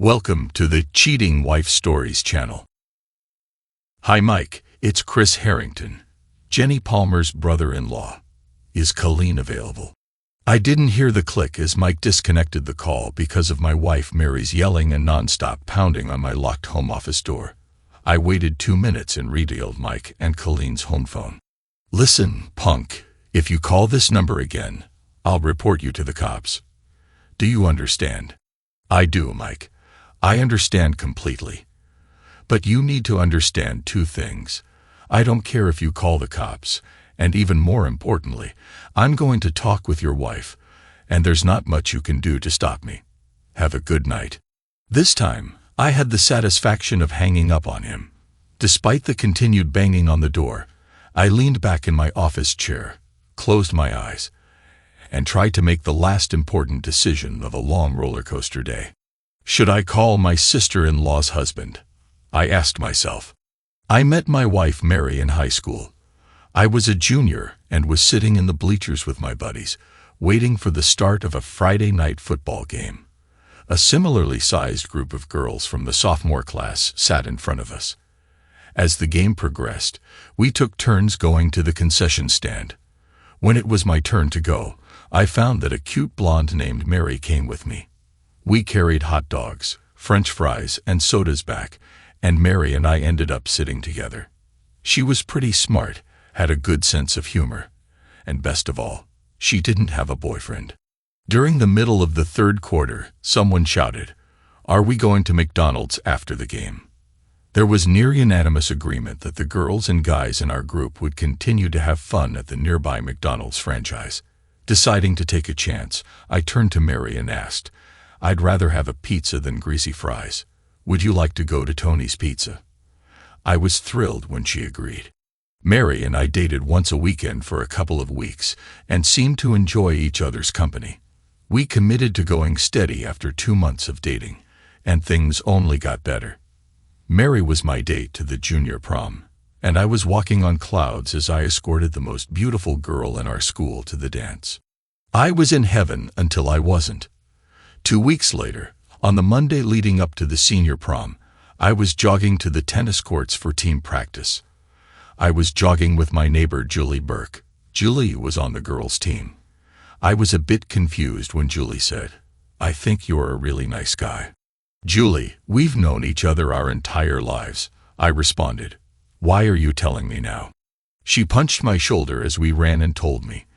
Welcome to the Cheating Wife Stories channel. Hi Mike, it's Chris Harrington, Jenny Palmer's brother-in-law. Is Colleen available? I didn't hear the click as Mike disconnected the call because of my wife Mary's yelling and non-stop pounding on my locked home office door. I waited 2 minutes and redialed Mike and Colleen's home phone. Listen, punk, if you call this number again, I'll report you to the cops. Do you understand? I do, Mike. I understand completely. But you need to understand 2 things. I don't care if you call the cops, and even more importantly, I'm going to talk with your wife, and there's not much you can do to stop me. Have a good night. This time, I had the satisfaction of hanging up on him. Despite the continued banging on the door, I leaned back in my office chair, closed my eyes, and tried to make the last important decision of a long roller coaster day. Should I call my sister-in-law's husband? I asked myself. I met my wife Mary in high school. I was a junior and was sitting in the bleachers with my buddies, waiting for the start of a Friday night football game. A similarly sized group of girls from the sophomore class sat in front of us. As the game progressed, we took turns going to the concession stand. When it was my turn to go, I found that a cute blonde named Mary came with me. We carried hot dogs, French fries, and sodas back, and Mary and I ended up sitting together. She was pretty smart, had a good sense of humor, and best of all, she didn't have a boyfriend. During the middle of the third quarter, someone shouted, "Are we going to McDonald's after the game?" There was near unanimous agreement that the girls and guys in our group would continue to have fun at the nearby McDonald's franchise. Deciding to take a chance, I turned to Mary and asked, "I'd rather have a pizza than greasy fries. Would you like to go to Tony's Pizza?" I was thrilled when she agreed. Mary and I dated once a weekend for a couple of weeks and seemed to enjoy each other's company. We committed to going steady after 2 months of dating, and things only got better. Mary was my date to the junior prom, and I was walking on clouds as I escorted the most beautiful girl in our school to the dance. I was in heaven until I wasn't. 2 weeks later, on the Monday leading up to the senior prom, I was jogging to the tennis courts for team practice. I was jogging with my neighbor Julie Burke. Julie was on the girls' team. I was a bit confused when Julie said, "I think you're a really nice guy." "Julie, we've known each other our entire lives," I responded. "Why are you telling me now?" She punched my shoulder as we ran and told me,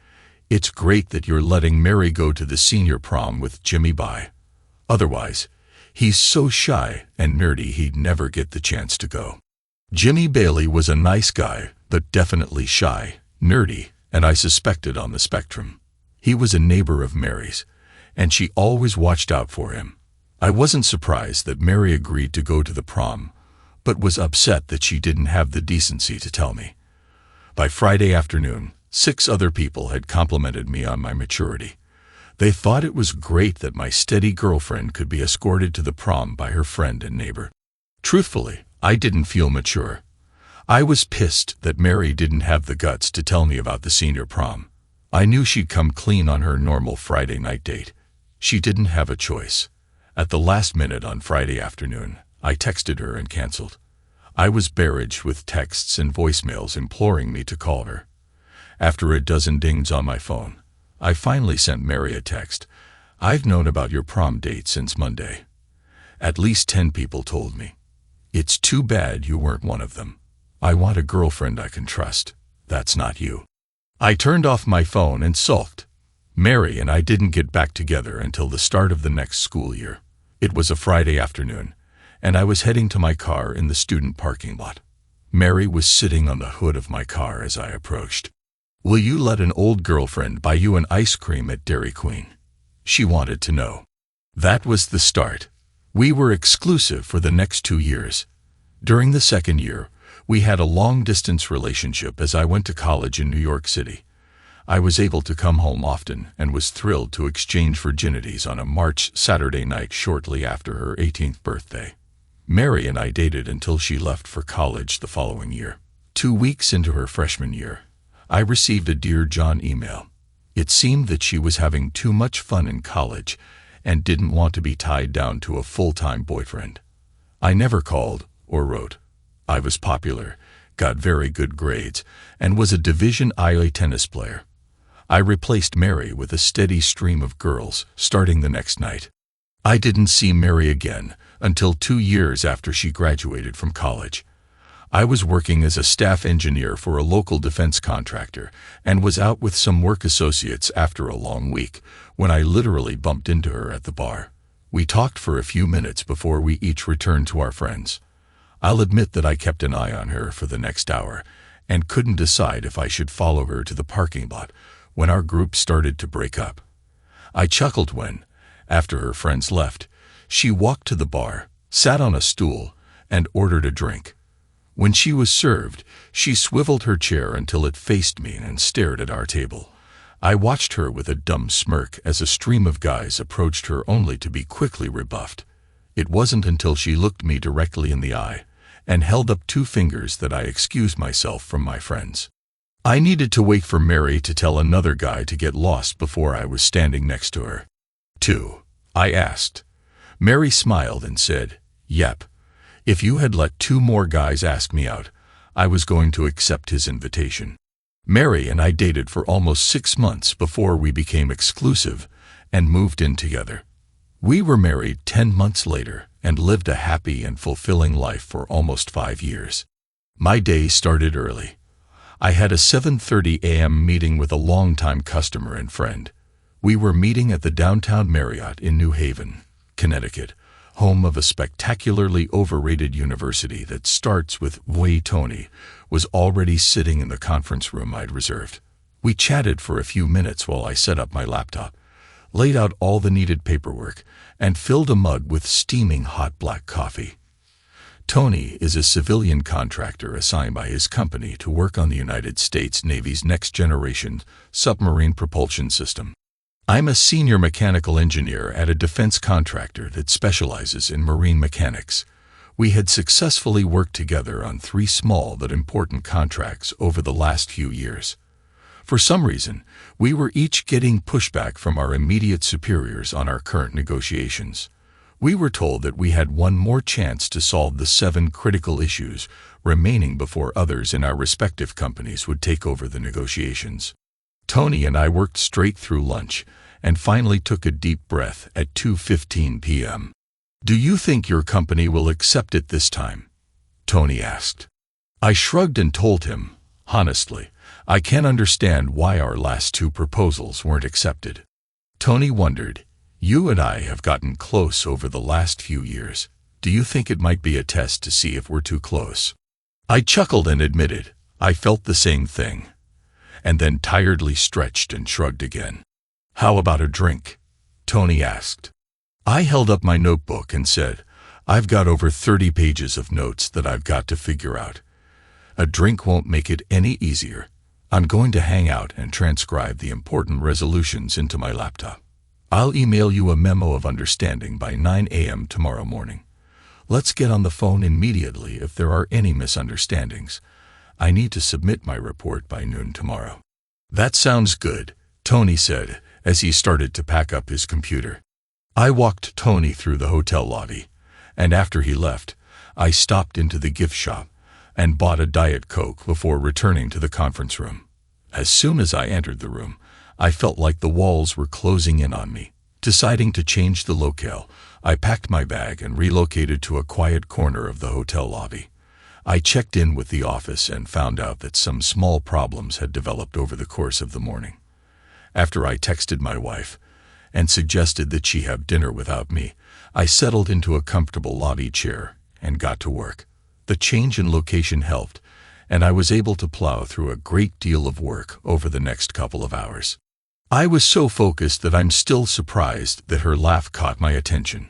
"It's great that you're letting Mary go to the senior prom with Jimmy Bye. Otherwise, he's so shy and nerdy he'd never get the chance to go." Jimmy Bailey was a nice guy, but definitely shy, nerdy, and I suspected on the spectrum. He was a neighbor of Mary's, and she always watched out for him. I wasn't surprised that Mary agreed to go to the prom, but was upset that she didn't have the decency to tell me. By Friday afternoon, 6 other people had complimented me on my maturity. They thought it was great that my steady girlfriend could be escorted to the prom by her friend and neighbor. Truthfully, I didn't feel mature. I was pissed that Mary didn't have the guts to tell me about the senior prom. I knew she'd come clean on her normal Friday night date. She didn't have a choice. At the last minute on Friday afternoon, I texted her and canceled. I was barraged with texts and voicemails imploring me to call her. After a dozen dings on my phone, I finally sent Mary a text. "I've known about your prom date since Monday. At least 10 people told me. It's too bad you weren't one of them. I want a girlfriend I can trust. That's not you." I turned off my phone and sulked. Mary and I didn't get back together until the start of the next school year. It was a Friday afternoon, and I was heading to my car in the student parking lot. Mary was sitting on the hood of my car as I approached. "Will you let an old girlfriend buy you an ice cream at Dairy Queen?" she wanted to know. That was the start. We were exclusive for the next 2 years. During the second year, we had a long-distance relationship as I went to college in New York City. I was able to come home often and was thrilled to exchange virginities on a March Saturday night shortly after her 18th birthday. Mary and I dated until she left for college the following year. 2 weeks into her freshman year, I received a Dear John email. It seemed that she was having too much fun in college and didn't want to be tied down to a full-time boyfriend. I never called or wrote. I was popular, got very good grades, and was a Division IA tennis player. I replaced Mary with a steady stream of girls, starting the next night. I didn't see Mary again until 2 years after she graduated from college. I was working as a staff engineer for a local defense contractor and was out with some work associates after a long week when I literally bumped into her at the bar. We talked for a few minutes before we each returned to our friends. I'll admit that I kept an eye on her for the next hour and couldn't decide if I should follow her to the parking lot when our group started to break up. I chuckled when, after her friends left, she walked to the bar, sat on a stool, and ordered a drink. When she was served, she swiveled her chair until it faced me and stared at our table. I watched her with a dumb smirk as a stream of guys approached her only to be quickly rebuffed. It wasn't until she looked me directly in the eye and held up 2 fingers that I excused myself from my friends. I needed to wait for Mary to tell another guy to get lost before I was standing next to her. 2, I asked. Mary smiled and said, "Yep. If you had let 2 more guys ask me out, I was going to accept his invitation." Mary and I dated for almost 6 months before we became exclusive and moved in together. We were married 10 months later and lived a happy and fulfilling life for almost 5 years. My day started early. I had a 7:30 a.m. meeting with a longtime customer and friend. We were meeting at the downtown Marriott in New Haven, Connecticut, home of a spectacularly overrated university that starts with Y. Tony was already sitting in the conference room I'd reserved. We chatted for a few minutes while I set up my laptop, laid out all the needed paperwork, and filled a mug with steaming hot black coffee. Tony is a civilian contractor assigned by his company to work on the United States Navy's next-generation submarine propulsion system. I'm a senior mechanical engineer at a defense contractor that specializes in marine mechanics. We had successfully worked together on 3 small but important contracts over the last few years. For some reason, we were each getting pushback from our immediate superiors on our current negotiations. We were told that we had one more chance to solve the 7 critical issues remaining before others in our respective companies would take over the negotiations. Tony and I worked straight through lunch and finally took a deep breath at 2:15 p.m. "Do you think your company will accept it this time?" Tony asked. I shrugged and told him, honestly, I can't understand why our last 2 proposals weren't accepted. Tony wondered, "You and I have gotten close over the last few years. Do you think it might be a test to see if we're too close?" I chuckled and admitted, I felt the same thing, and then tiredly stretched and shrugged again. "How about a drink?" Tony asked. I held up my notebook and said, "I've got over 30 pages of notes that I've got to figure out. A drink won't make it any easier. I'm going to hang out and transcribe the important resolutions into my laptop. I'll email you a memo of understanding by 9 a.m. tomorrow morning. Let's get on the phone immediately if there are any misunderstandings. I need to submit my report by noon tomorrow." "That sounds good," Tony said as he started to pack up his computer. I walked Tony through the hotel lobby, and after he left, I stopped into the gift shop and bought a Diet Coke before returning to the conference room. As soon as I entered the room, I felt like the walls were closing in on me. Deciding to change the locale, I packed my bag and relocated to a quiet corner of the hotel lobby. I checked in with the office and found out that some small problems had developed over the course of the morning. After I texted my wife and suggested that she have dinner without me, I settled into a comfortable lobby chair and got to work. The change in location helped, and I was able to plow through a great deal of work over the next couple of hours. I was so focused that I'm still surprised that her laugh caught my attention.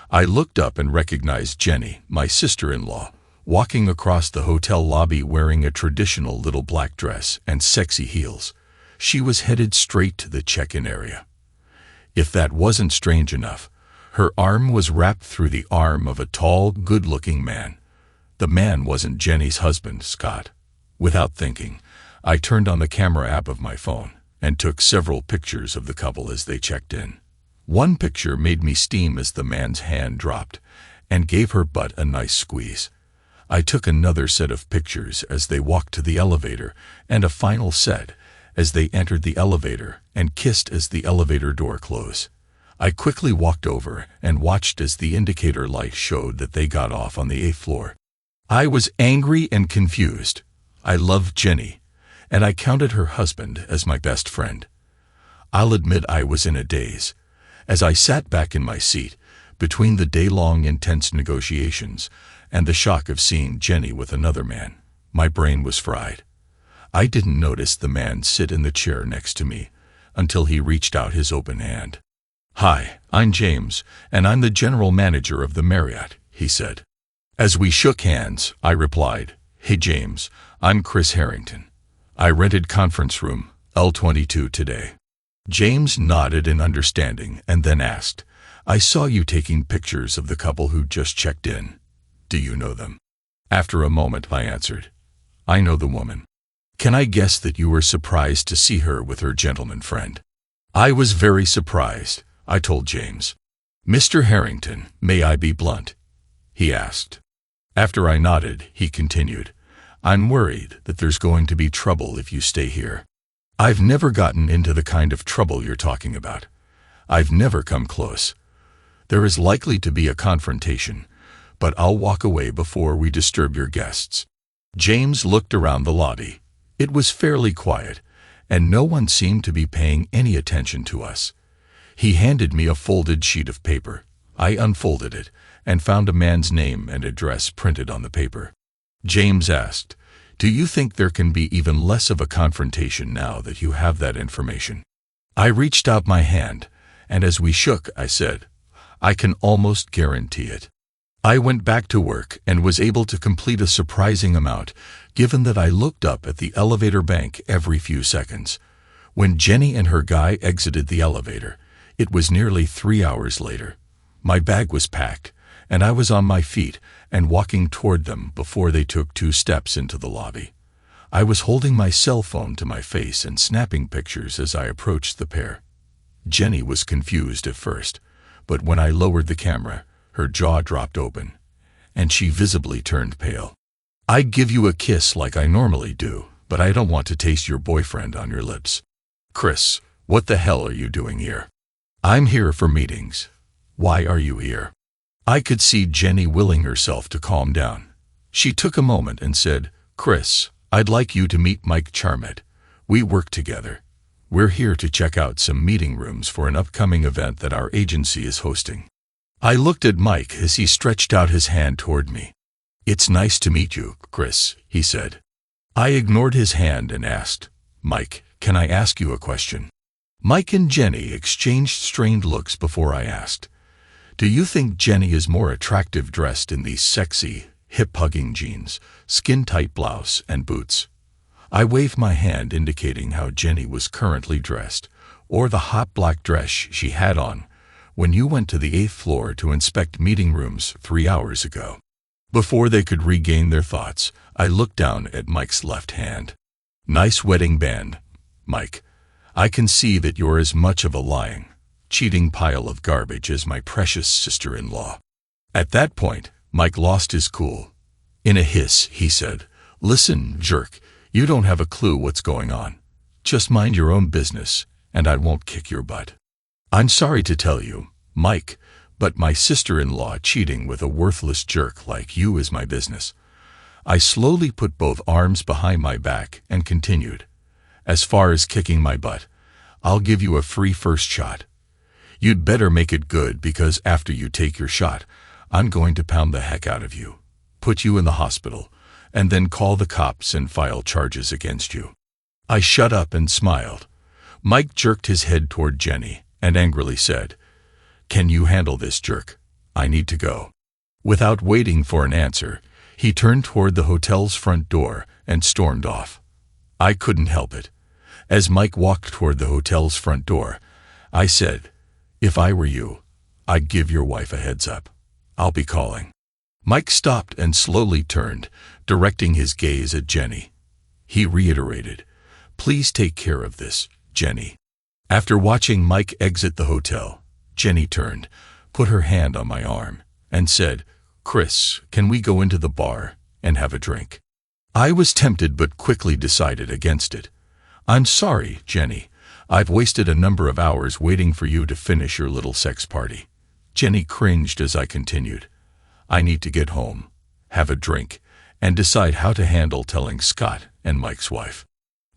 I looked up and recognized Jenny, my sister-in-law, walking across the hotel lobby wearing a traditional little black dress and sexy heels. She was headed straight to the check-in area. If that wasn't strange enough, her arm was wrapped through the arm of a tall, good-looking man. The man wasn't Jenny's husband, Scott. Without thinking, I turned on the camera app of my phone and took several pictures of the couple as they checked in. One picture made me steam as the man's hand dropped and gave her butt a nice squeeze. I took another set of pictures as they walked to the elevator, and a final set as they entered the elevator and kissed as the elevator door closed. I quickly walked over and watched as the indicator light showed that they got off on the 8th floor. I was angry and confused. I loved Jenny, and I counted her husband as my best friend. I'll admit I was in a daze. As I sat back in my seat, between the day-long intense negotiations and the shock of seeing Jenny with another man, my brain was fried. I didn't notice the man sit in the chair next to me until he reached out his open hand. "Hi, I'm James, and I'm the general manager of the Marriott," he said. As we shook hands, I replied, "Hey James, I'm Chris Harrington. I rented conference room L22 today." James nodded in understanding and then asked, "I saw you taking pictures of the couple who just checked in. Do you know them?" After a moment, I answered, "I know the woman. Can I guess that you were surprised to see her with her gentleman friend?" "I was very surprised," I told James. "Mr. Harrington, may I be blunt?" he asked. After I nodded, he continued, "I'm worried that there's going to be trouble if you stay here. I've never gotten into the kind of trouble you're talking about. I've never come close. There is likely to be a confrontation, but I'll walk away before we disturb your guests." James looked around the lobby. It was fairly quiet, and no one seemed to be paying any attention to us. He handed me a folded sheet of paper. I unfolded it and found a man's name and address printed on the paper. James asked, "Do you think there can be even less of a confrontation now that you have that information?" I reached out my hand, and as we shook, I said, "I can almost guarantee it." I went back to work and was able to complete a surprising amount, given that I looked up at the elevator bank every few seconds. When Jenny and her guy exited the elevator, it was nearly 3 hours later. My bag was packed, and I was on my feet and walking toward them before they took 2 steps into the lobby. I was holding my cell phone to my face and snapping pictures as I approached the pair. Jenny was confused at first, but when I lowered the camera, her jaw dropped open, and she visibly turned pale. "I'd give you a kiss like I normally do, but I don't want to taste your boyfriend on your lips." "Chris, what the hell are you doing here?" "I'm here for meetings." "Why are you here?" I could see Jenny willing herself to calm down. She took a moment and said, "Chris, I'd like you to meet Mike Charmett. We work together. We're here to check out some meeting rooms for an upcoming event that our agency is hosting." I looked at Mike as he stretched out his hand toward me. "It's nice to meet you, Chris," he said. I ignored his hand and asked, "Mike, can I ask you a question?" Mike and Jenny exchanged strained looks before I asked, "Do you think Jenny is more attractive dressed in these sexy, hip-hugging jeans, skin-tight blouse, and boots?" I waved my hand indicating how Jenny was currently dressed, or the hot black dress she had on when you went to the 8th floor to inspect meeting rooms 3 hours ago. Before they could regain their thoughts, I looked down at Mike's left hand. "Nice wedding band, Mike. I can see that you're as much of a lying, cheating pile of garbage as my precious sister-in-law." At that point, Mike lost his cool. In a hiss, he said, "Listen, jerk, you don't have a clue what's going on. Just mind your own business, and I won't kick your butt." "I'm sorry to tell you, Mike, but my sister-in-law cheating with a worthless jerk like you is my business." I slowly put both arms behind my back and continued, "As far as kicking my butt, I'll give you a free first shot. You'd better make it good, because after you take your shot, I'm going to pound the heck out of you, put you in the hospital, and then call the cops and file charges against you." I shut up and smiled. Mike jerked his head toward Jenny and angrily said, "Can you handle this, jerk? I need to go." Without waiting for an answer, he turned toward the hotel's front door and stormed off. I couldn't help it. As Mike walked toward the hotel's front door, I said, "If I were you, I'd give your wife a heads up. I'll be calling." Mike stopped and slowly turned, directing his gaze at Jenny. He reiterated, "Please take care of this, Jenny." After watching Mike exit the hotel, Jenny turned, put her hand on my arm, and said, "Chris, can we go into the bar and have a drink?" I was tempted but quickly decided against it. "I'm sorry, Jenny. I've wasted a number of hours waiting for you to finish your little sex party." Jenny cringed as I continued, "I need to get home, have a drink, and decide how to handle telling Scott and Mike's wife."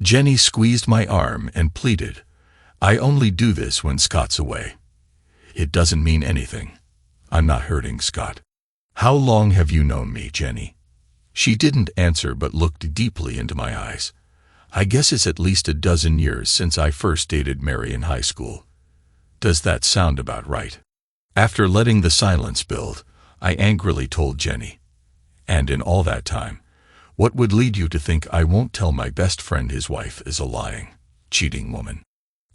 Jenny squeezed my arm and pleaded, "I only do this when Scott's away. It doesn't mean anything. I'm not hurting Scott." "How long have you known me, Jenny?" She didn't answer but looked deeply into my eyes. "I guess it's at least a dozen years since I first dated Mary in high school." "Does that sound about right?" After letting the silence build, I angrily told Jenny, "And in all that time, what would lead you to think I won't tell my best friend his wife is a lying, cheating woman?"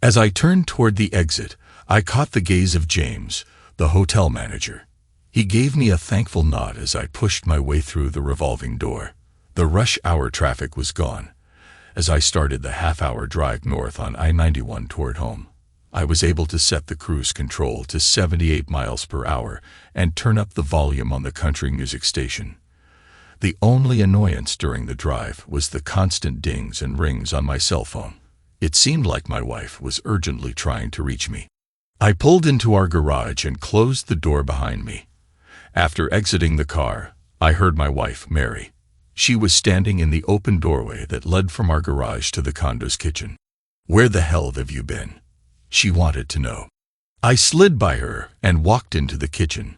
As I turned toward the exit, I caught the gaze of James, the hotel manager. He gave me a thankful nod as I pushed my way through the revolving door. The rush hour traffic was gone. As I started the half-hour drive north on I-91 toward home, I was able to set the cruise control to 78 miles per hour and turn up the volume on the country music station. The only annoyance during the drive was the constant dings and rings on my cell phone. It seemed like my wife was urgently trying to reach me. I pulled into our garage and closed the door behind me. After exiting the car, I heard my wife, Mary. She was standing in the open doorway that led from our garage to the condo's kitchen. "Where the hell have you been?" she wanted to know. I slid by her and walked into the kitchen.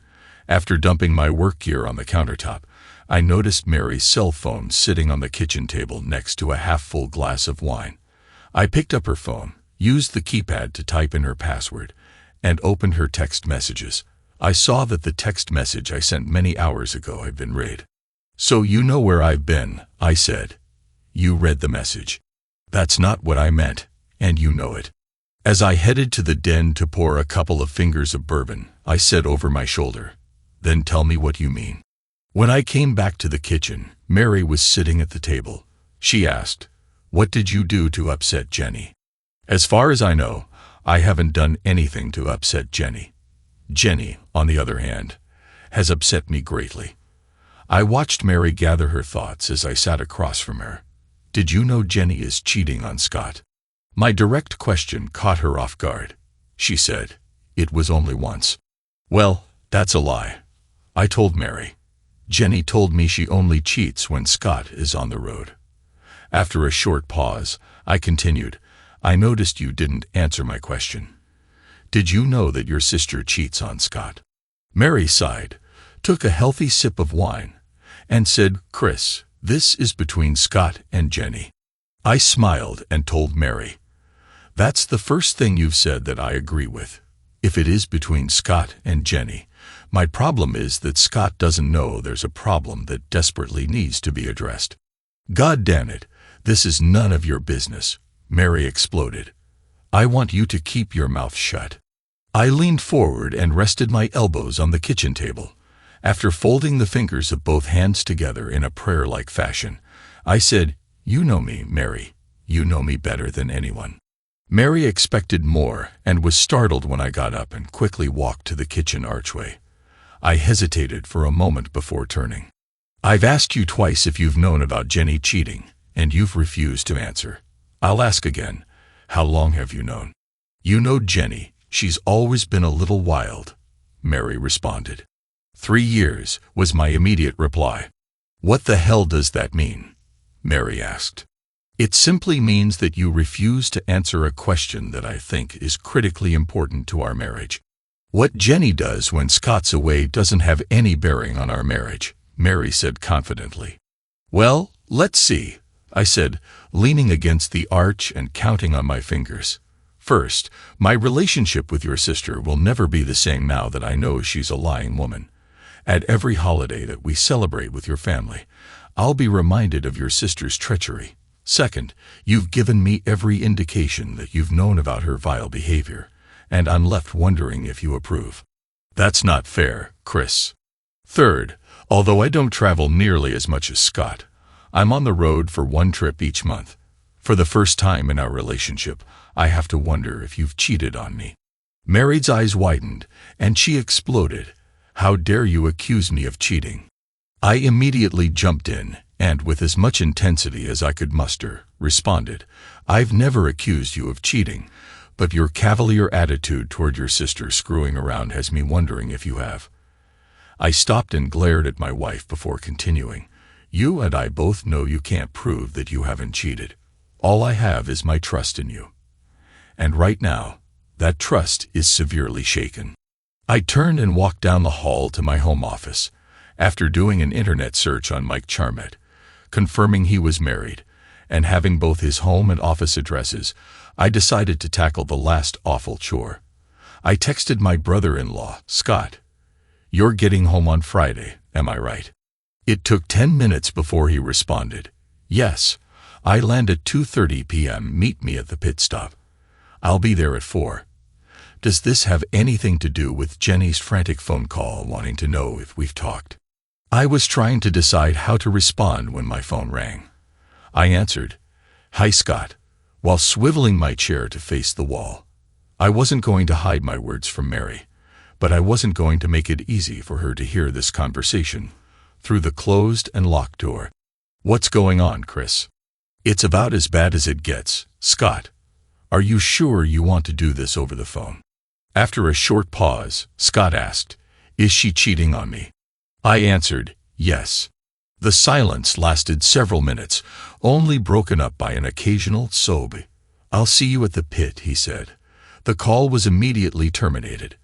After dumping my work gear on the countertop, I noticed Mary's cell phone sitting on the kitchen table next to a half-full glass of wine. I picked up her phone, used the keypad to type in her password, and opened her text messages. I saw that the text message I sent many hours ago had been read. "So you know where I've been," I said. "You read the message." "That's not what I meant, and you know it." As I headed to the den to pour a couple of fingers of bourbon, I said over my shoulder, "Then tell me what you mean." When I came back to the kitchen, Mary was sitting at the table. She asked, "What did you do to upset Jenny?" As far as I know, I haven't done anything to upset Jenny. Jenny, on the other hand, has upset me greatly. I watched Mary gather her thoughts as I sat across from her. "Did you know Jenny is cheating on Scott?" My direct question caught her off guard. She said, "It was only once." "Well, that's a lie," I told Mary. "Jenny told me she only cheats when Scott is on the road." After a short pause, I continued, "I noticed you didn't answer my question. Did you know that your sister cheats on Scott?" Mary sighed, took a healthy sip of wine, and said, "Chris, this is between Scott and Jenny." I smiled and told Mary, "That's the first thing you've said that I agree with. If it is between Scott and Jenny, my problem is that Scott doesn't know there's a problem that desperately needs to be addressed." "God damn it, this is none of your business," Mary exploded. "I want you to keep your mouth shut." I leaned forward and rested my elbows on the kitchen table. After folding the fingers of both hands together in a prayer-like fashion, I said, "You know me, Mary. You know me better than anyone." Mary expected more and was startled when I got up and quickly walked to the kitchen archway. I hesitated for a moment before turning. "I've asked you twice if you've known about Jenny cheating, and you've refused to answer. I'll ask again. How long have you known?" "You know Jenny. She's always been a little wild," Mary responded. 3 years, was my immediate reply. "What the hell does that mean?" Mary asked. "It simply means that you refuse to answer a question that I think is critically important to our marriage. What Jenny does when Scott's away doesn't have any bearing on our marriage," Mary said confidently. "Well, let's see," I said, leaning against the arch and counting on my fingers. "First, my relationship with your sister will never be the same now that I know she's a lying woman. At every holiday that we celebrate with your family, I'll be reminded of your sister's treachery. Second, you've given me every indication that you've known about her vile behavior, and I'm left wondering if you approve. That's not fair, Chris. Third, although I don't travel nearly as much as Scott, I'm on the road for 1 trip each month. For the first time in our relationship, I have to wonder if you've cheated on me." Mary's eyes widened, and she exploded. "How dare you accuse me of cheating?" I immediately jumped in, and with as much intensity as I could muster, responded, "I've never accused you of cheating, but your cavalier attitude toward your sister screwing around has me wondering if you have." I stopped and glared at my wife before continuing. "You and I both know you can't prove that you haven't cheated. All I have is my trust in you. And right now, that trust is severely shaken." I turned and walked down the hall to my home office. After doing an internet search on Mike Charmet, confirming he was married, and having both his home and office addresses, I decided to tackle the last awful chore. I texted my brother-in-law, Scott. "You're getting home on Friday, am I right?" It took 10 minutes before he responded. "Yes, I land at 2:30 p.m. Meet me at the pit stop. I'll be there at 4. Does this have anything to do with Jenny's frantic phone call wanting to know if we've talked?" I was trying to decide how to respond when my phone rang. I answered, "Hi, Scott," while swiveling my chair to face the wall. I wasn't going to hide my words from Mary, but I wasn't going to make it easy for her to hear this conversation through the closed and locked door. "What's going on, Chris?" "It's about as bad as it gets, Scott. Are you sure you want to do this over the phone?" After a short pause, Scott asked, "Is she cheating on me?" I answered, "Yes." The silence lasted several minutes, only broken up by an occasional sob. "I'll see you at the pit," he said. The call was immediately terminated.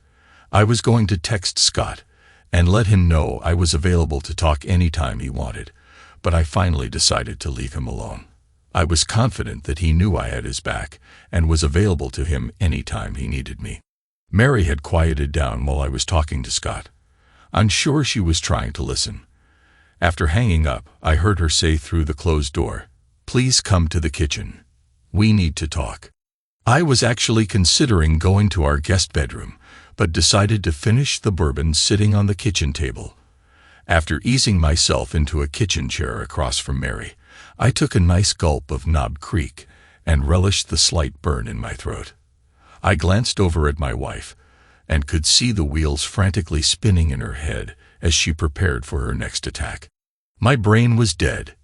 I was going to text Scott and let him know I was available to talk anytime he wanted, but I finally decided to leave him alone. I was confident that he knew I had his back and was available to him anytime he needed me. Mary had quieted down while I was talking to Scott. I'm sure she was trying to listen. After hanging up, I heard her say through the closed door, "Please come to the kitchen. We need to talk." I was actually considering going to our guest bedroom, but decided to finish the bourbon sitting on the kitchen table. After easing myself into a kitchen chair across from Mary, I took a nice gulp of Knob Creek and relished the slight burn in my throat. I glanced over at my wife and could see the wheels frantically spinning in her head as she prepared for her next attack. My brain was dead.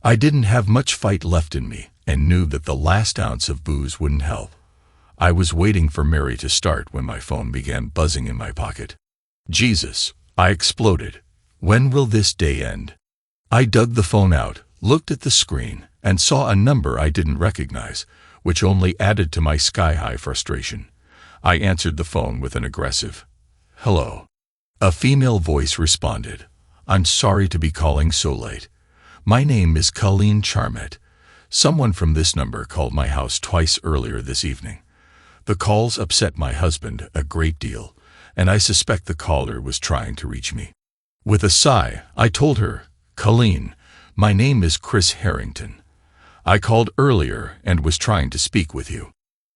I didn't have much fight left in me and knew that the last ounce of booze wouldn't help. I was waiting for Mary to start when my phone began buzzing in my pocket. "Jesus," I exploded. "When will this day end?" I dug the phone out, looked at the screen, and saw a number I didn't recognize, which only added to my sky-high frustration. I answered the phone with an aggressive, "Hello." A female voice responded, "I'm sorry to be calling so late. My name is Colleen Charmet. Someone from this number called my house twice earlier this evening. The calls upset my husband a great deal, and I suspect the caller was trying to reach me." With a sigh, I told her, "Colleen, my name is Chris Harrington. I called earlier and was trying to speak with you."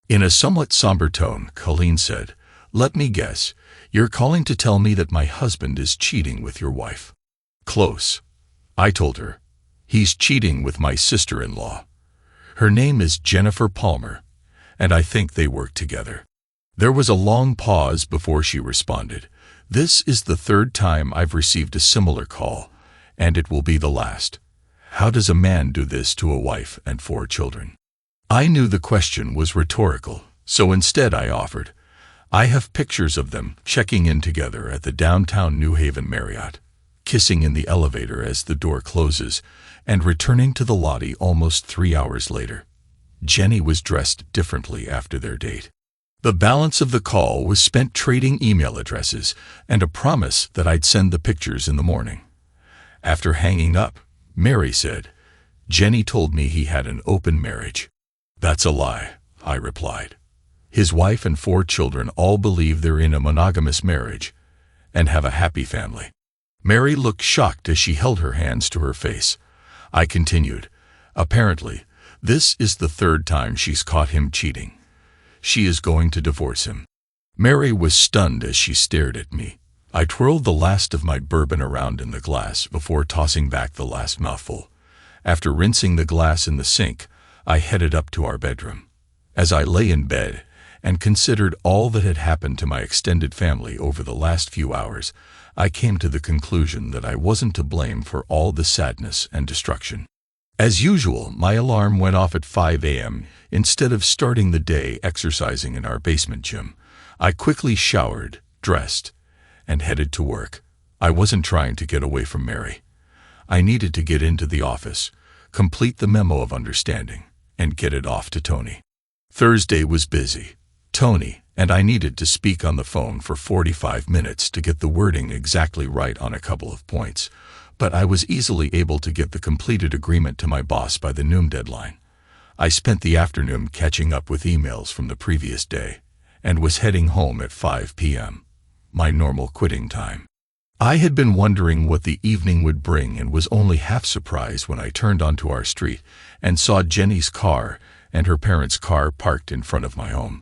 In a somewhat somber tone, Colleen said, "Let me guess, you're calling to tell me that my husband is cheating with your wife." "Close," I told her. "He's cheating with my sister-in-law. Her name is Jennifer Palmer, and I think they work together." There was a long pause before she responded. "This is the 3rd time I've received a similar call, and it will be the last. How does a man do this to a wife and 4 children?" I knew the question was rhetorical, so instead I offered, "I have pictures of them checking in together at the downtown New Haven Marriott, kissing in the elevator as the door closes, and returning to the lobby almost 3 hours later." Jenny was dressed differently after their date. The balance of the call was spent trading email addresses and a promise that I'd send the pictures in the morning. After hanging up, Mary said, "Jenny told me he had an open marriage." "That's a lie," I replied. "His wife and 4 children all believe they're in a monogamous marriage and have a happy family." Mary looked shocked as she held her hands to her face. I continued, "Apparently, this is the 3rd time she's caught him cheating. She is going to divorce him." Mary was stunned as she stared at me. I twirled the last of my bourbon around in the glass before tossing back the last mouthful. After rinsing the glass in the sink, I headed up to our bedroom. As I lay in bed and considered all that had happened to my extended family over the last few hours, I came to the conclusion that I wasn't to blame for all the sadness and destruction. As usual, my alarm went off at 5 a.m. Instead of starting the day exercising in our basement gym, I quickly showered, dressed, and headed to work. I wasn't trying to get away from Mary. I needed to get into the office, complete the memo of understanding, and get it off to Tony. Thursday was busy. Tony and I needed to speak on the phone for 45 minutes to get the wording exactly right on a couple of points, but I was easily able to get the completed agreement to my boss by the noon deadline. I spent the afternoon catching up with emails from the previous day and was heading home at 5 p.m., my normal quitting time. I had been wondering what the evening would bring and was only half surprised when I turned onto our street and saw Jenny's car and her parents' car parked in front of my home.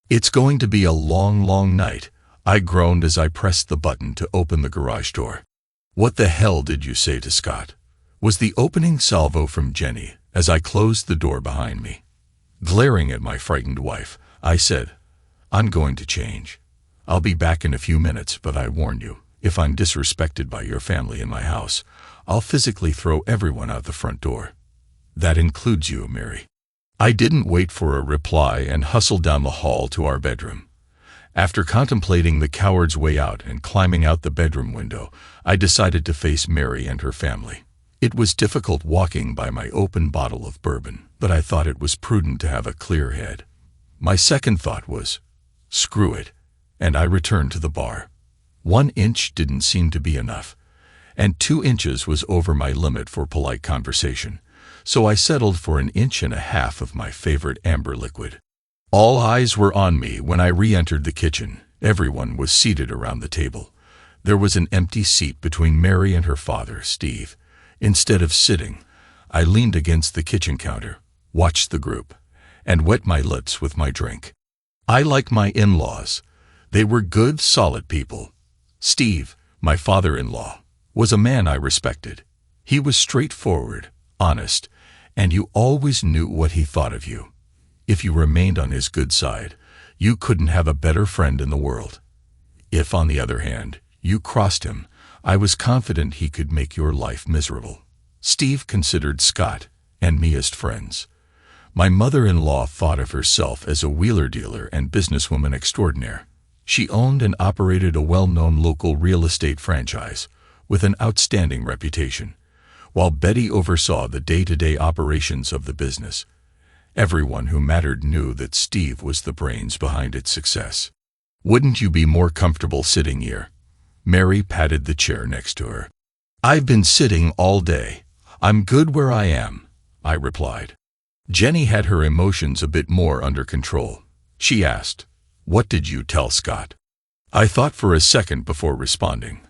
"It's going to be a long, long night," I groaned as I pressed the button to open the garage door. "What the hell did you say to Scott?" was the opening salvo from Jenny as I closed the door behind me. Glaring at my frightened wife, I said, "I'm going to change. I'll be back in a few minutes, but I warn you, if I'm disrespected by your family in my house, I'll physically throw everyone out the front door. That includes you, Mary." I didn't wait for a reply and hustled down the hall to our bedroom. After contemplating the coward's way out and climbing out the bedroom window, I decided to face Mary and her family. It was difficult walking by my open bottle of bourbon, but I thought it was prudent to have a clear head. My second thought was, screw it, and I returned to the bar. 1 inch didn't seem to be enough, and 2 inches was over my limit for polite conversation, so I settled for 1.5 inches of my favorite amber liquid. All eyes were on me when I re-entered the kitchen. Everyone was seated around the table. There was an empty seat between Mary and her father, Steve. Instead of sitting, I leaned against the kitchen counter, watched the group, and wet my lips with my drink. I like my in-laws. They were good, solid people. Steve, my father-in-law, was a man I respected. He was straightforward, honest, and you always knew what he thought of you. If you remained on his good side, you couldn't have a better friend in the world. If, on the other hand, you crossed him, I was confident he could make your life miserable. Steve considered Scott and me as friends. My mother-in-law thought of herself as a wheeler dealer and businesswoman extraordinaire. She owned and operated a well-known local real estate franchise with an outstanding reputation, while Betty oversaw the day-to-day operations of the business. Everyone who mattered knew that Steve was the brains behind its success. "Wouldn't you be more comfortable sitting here?" Mary patted the chair next to her. "I've been sitting all day. I'm good where I am," I replied. Jenny had her emotions a bit more under control. She asked, "What did you tell Scott?" I thought for a second before responding.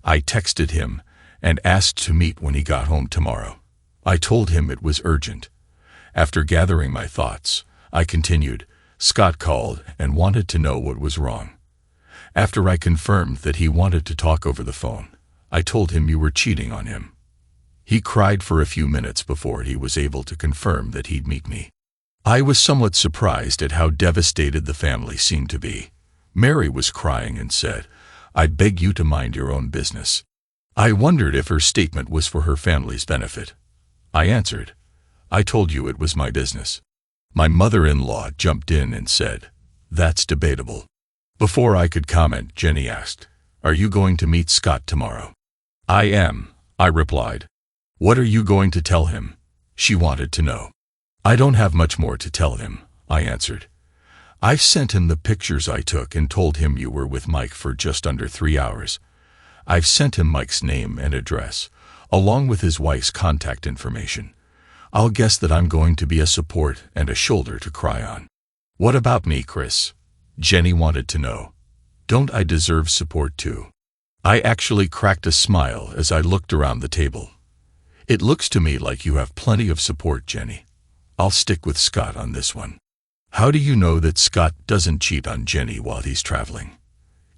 I texted him and asked to meet when he got home tomorrow. I told him it was urgent. After gathering my thoughts, I continued, "Scott called and wanted to know what was wrong. After I confirmed that he wanted to talk over the phone, I told him you were cheating on him. He cried for a few minutes before he was able to confirm that he'd meet me." I was somewhat surprised at how devastated the family seemed to be. Mary was crying and said, "I beg you to mind your own business." I wondered if her statement was for her family's benefit. I answered, "I told you it was my business." My mother-in-law jumped in and said, "That's debatable." Before I could comment, Jenny asked, "Are you going to meet Scott tomorrow?" "I am," I replied. "What are you going to tell him?" she wanted to know. "I don't have much more to tell him," I answered. "I've sent him the pictures I took and told him you were with Mike for just under 3 hours. I've sent him Mike's name and address, along with his wife's contact information. I'll guess that I'm going to be a support and a shoulder to cry on." "What about me, Chris?" Jenny wanted to know. "Don't I deserve support too?" I actually cracked a smile as I looked around the table. "It looks to me like you have plenty of support, Jenny. I'll stick with Scott on this one." "How do you know that Scott doesn't cheat on Jenny while he's traveling?"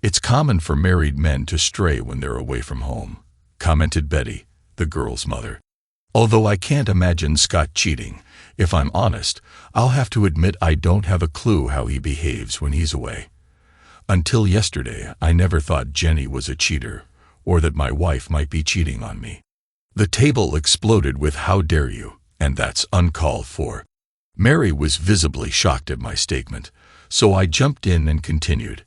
"It's common for married men to stray when they're away from home," commented Betty, the girl's mother. Although I can't imagine Scott cheating, if I'm honest, I'll have to admit I don't have a clue how he behaves when he's away. Until yesterday, I never thought Jenny was a cheater, or that my wife might be cheating on me. The table exploded with "How dare you?" and "That's uncalled for." Mary was visibly shocked at my statement, so I jumped in and continued.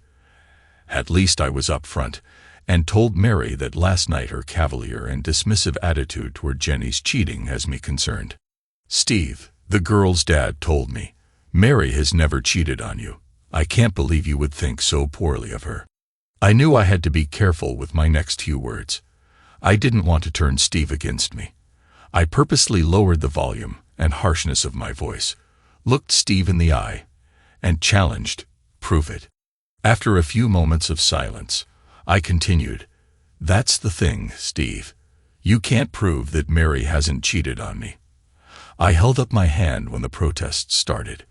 At least I was upfront, and told Mary that last night her cavalier and dismissive attitude toward Jenny's cheating has me concerned. "Steve, the girl's dad, told me, Mary has never cheated on you. I can't believe you would think so poorly of her." I knew I had to be careful with my next few words. I didn't want to turn Steve against me. I purposely lowered the volume and harshness of my voice, looked Steve in the eye, and challenged, "Prove it." After a few moments of silence, I continued, "That's the thing, Steve. You can't prove that Mary hasn't cheated on me." I held up my hand when the protests started.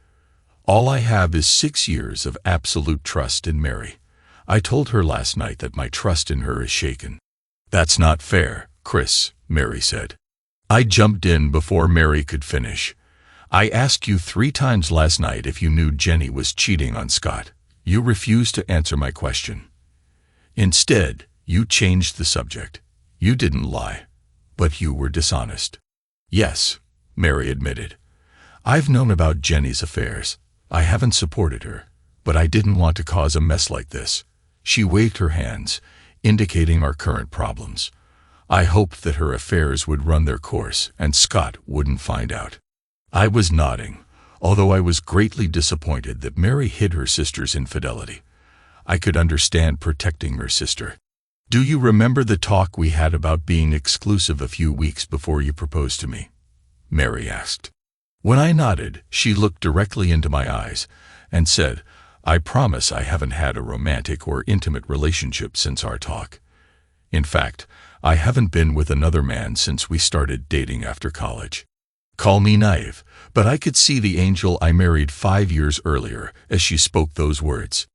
"All I have is 6 years of absolute trust in Mary. I told her last night that my trust in her is shaken." "That's not fair, Chris," Mary said. I jumped in before Mary could finish. "I asked you 3 times last night if you knew Jenny was cheating on Scott. You refused to answer my question. Instead, you changed the subject. You didn't lie, but you were dishonest." "Yes," Mary admitted. "I've known about Jenny's affairs. I haven't supported her, but I didn't want to cause a mess like this." She waved her hands, indicating our current problems. I hoped that her affairs would run their course and Scott wouldn't find out. I was nodding, although I was greatly disappointed that Mary hid her sister's infidelity. I could understand protecting her sister. "Do you remember the talk we had about being exclusive a few weeks before you proposed to me?" Mary asked. When I nodded, she looked directly into my eyes and said, "I promise I haven't had a romantic or intimate relationship since our talk. In fact, I haven't been with another man since we started dating after college." Call me naive, but I could see the angel I married 5 years earlier as she spoke those words.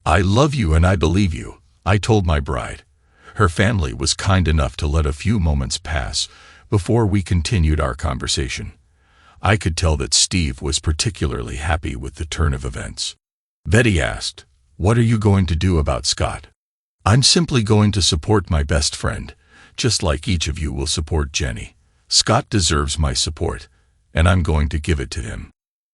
"I love you and I believe you," I told my bride. Her family was kind enough to let a few moments pass before we continued our conversation. I could tell that Steve was particularly happy with the turn of events. Betty asked, "What are you going to do about Scott?" "I'm simply going to support my best friend, just like each of you will support Jenny. Scott deserves my support, and I'm going to give it to him."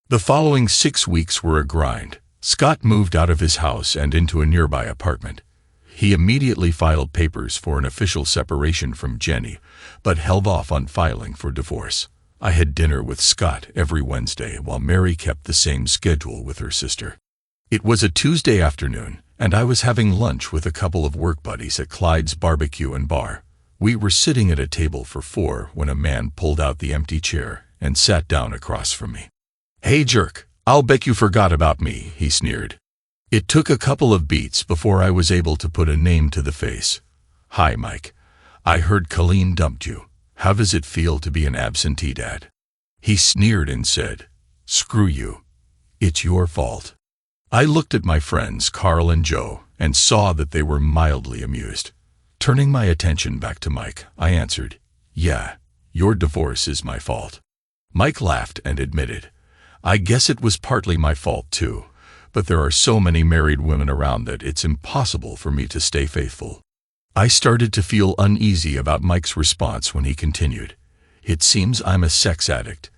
The following 6 weeks were a grind. Scott moved out of his house and into a nearby apartment. He immediately filed papers for an official separation from Jenny, but held off on filing for divorce. I had dinner with Scott every Wednesday while Mary kept the same schedule with her sister. It was a Tuesday afternoon, and I was having lunch with a couple of work buddies at Clyde's Barbecue and Bar. We were sitting at a table for 4 when a man pulled out the empty chair and sat down across from me. "Hey jerk, I'll bet you forgot about me," he sneered. It took a couple of beats before I was able to put a name to the face. "Hi, Mike. I heard Colleen dumped you. How does it feel to be an absentee dad?" He sneered and said, "Screw you. It's your fault." I looked at my friends Carl and Joe and saw that they were mildly amused. Turning my attention back to Mike, I answered, "Yeah, your divorce is my fault." Mike laughed and admitted, "I guess it was partly my fault too, but there are so many married women around that it's impossible for me to stay faithful." I started to feel uneasy about Mike's response when he continued, "It seems I'm a sex addict,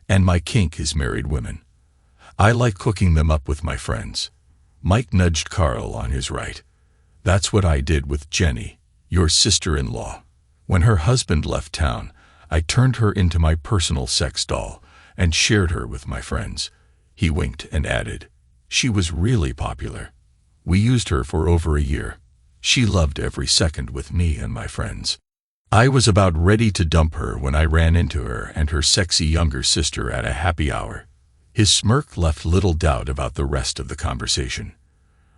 and my kink is married women. I like cooking them up with my friends." Mike nudged Carl on his right. "That's what I did with Jenny, your sister-in-law. When her husband left town, I turned her into my personal sex doll and shared her with my friends." He winked and added, "She was really popular. We used her for over a year. She loved every second with me and my friends." I was about ready to dump her when I ran into her and her sexy younger sister at a happy hour. His smirk left little doubt about the rest of the conversation.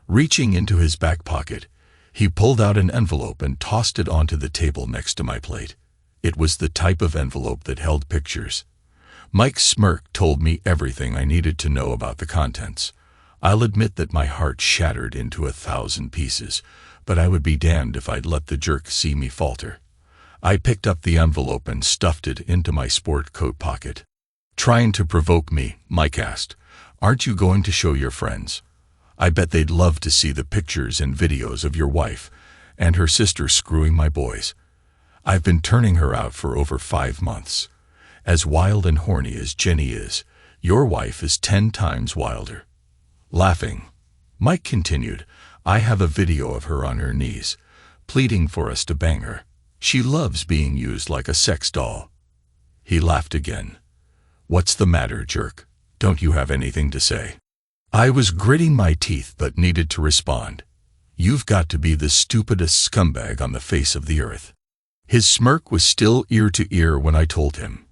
Reaching into his back pocket, he pulled out an envelope and tossed it onto the table next to my plate. It was the type of envelope that held pictures. Mike's smirk told me everything I needed to know about the contents. I'll admit that my heart shattered into 1,000 pieces, but I would be damned if I'd let the jerk see me falter. I picked up the envelope and stuffed it into my sport coat pocket. Trying to provoke me, Mike asked, "Aren't you going to show your friends? I bet they'd love to see the pictures and videos of your wife and her sister screwing my boys. I've been turning her out for over 5 months. As wild and horny as Jenny is, your wife is 10 times wilder." Laughing, Mike continued, "I have a video of her on her knees, pleading for us to bang her. She loves being used like a sex doll." He laughed again. "What's the matter, jerk? Don't you have anything to say?" I was gritting my teeth but needed to respond. "You've got to be the stupidest scumbag on the face of the earth." His smirk was still ear to ear when I told him,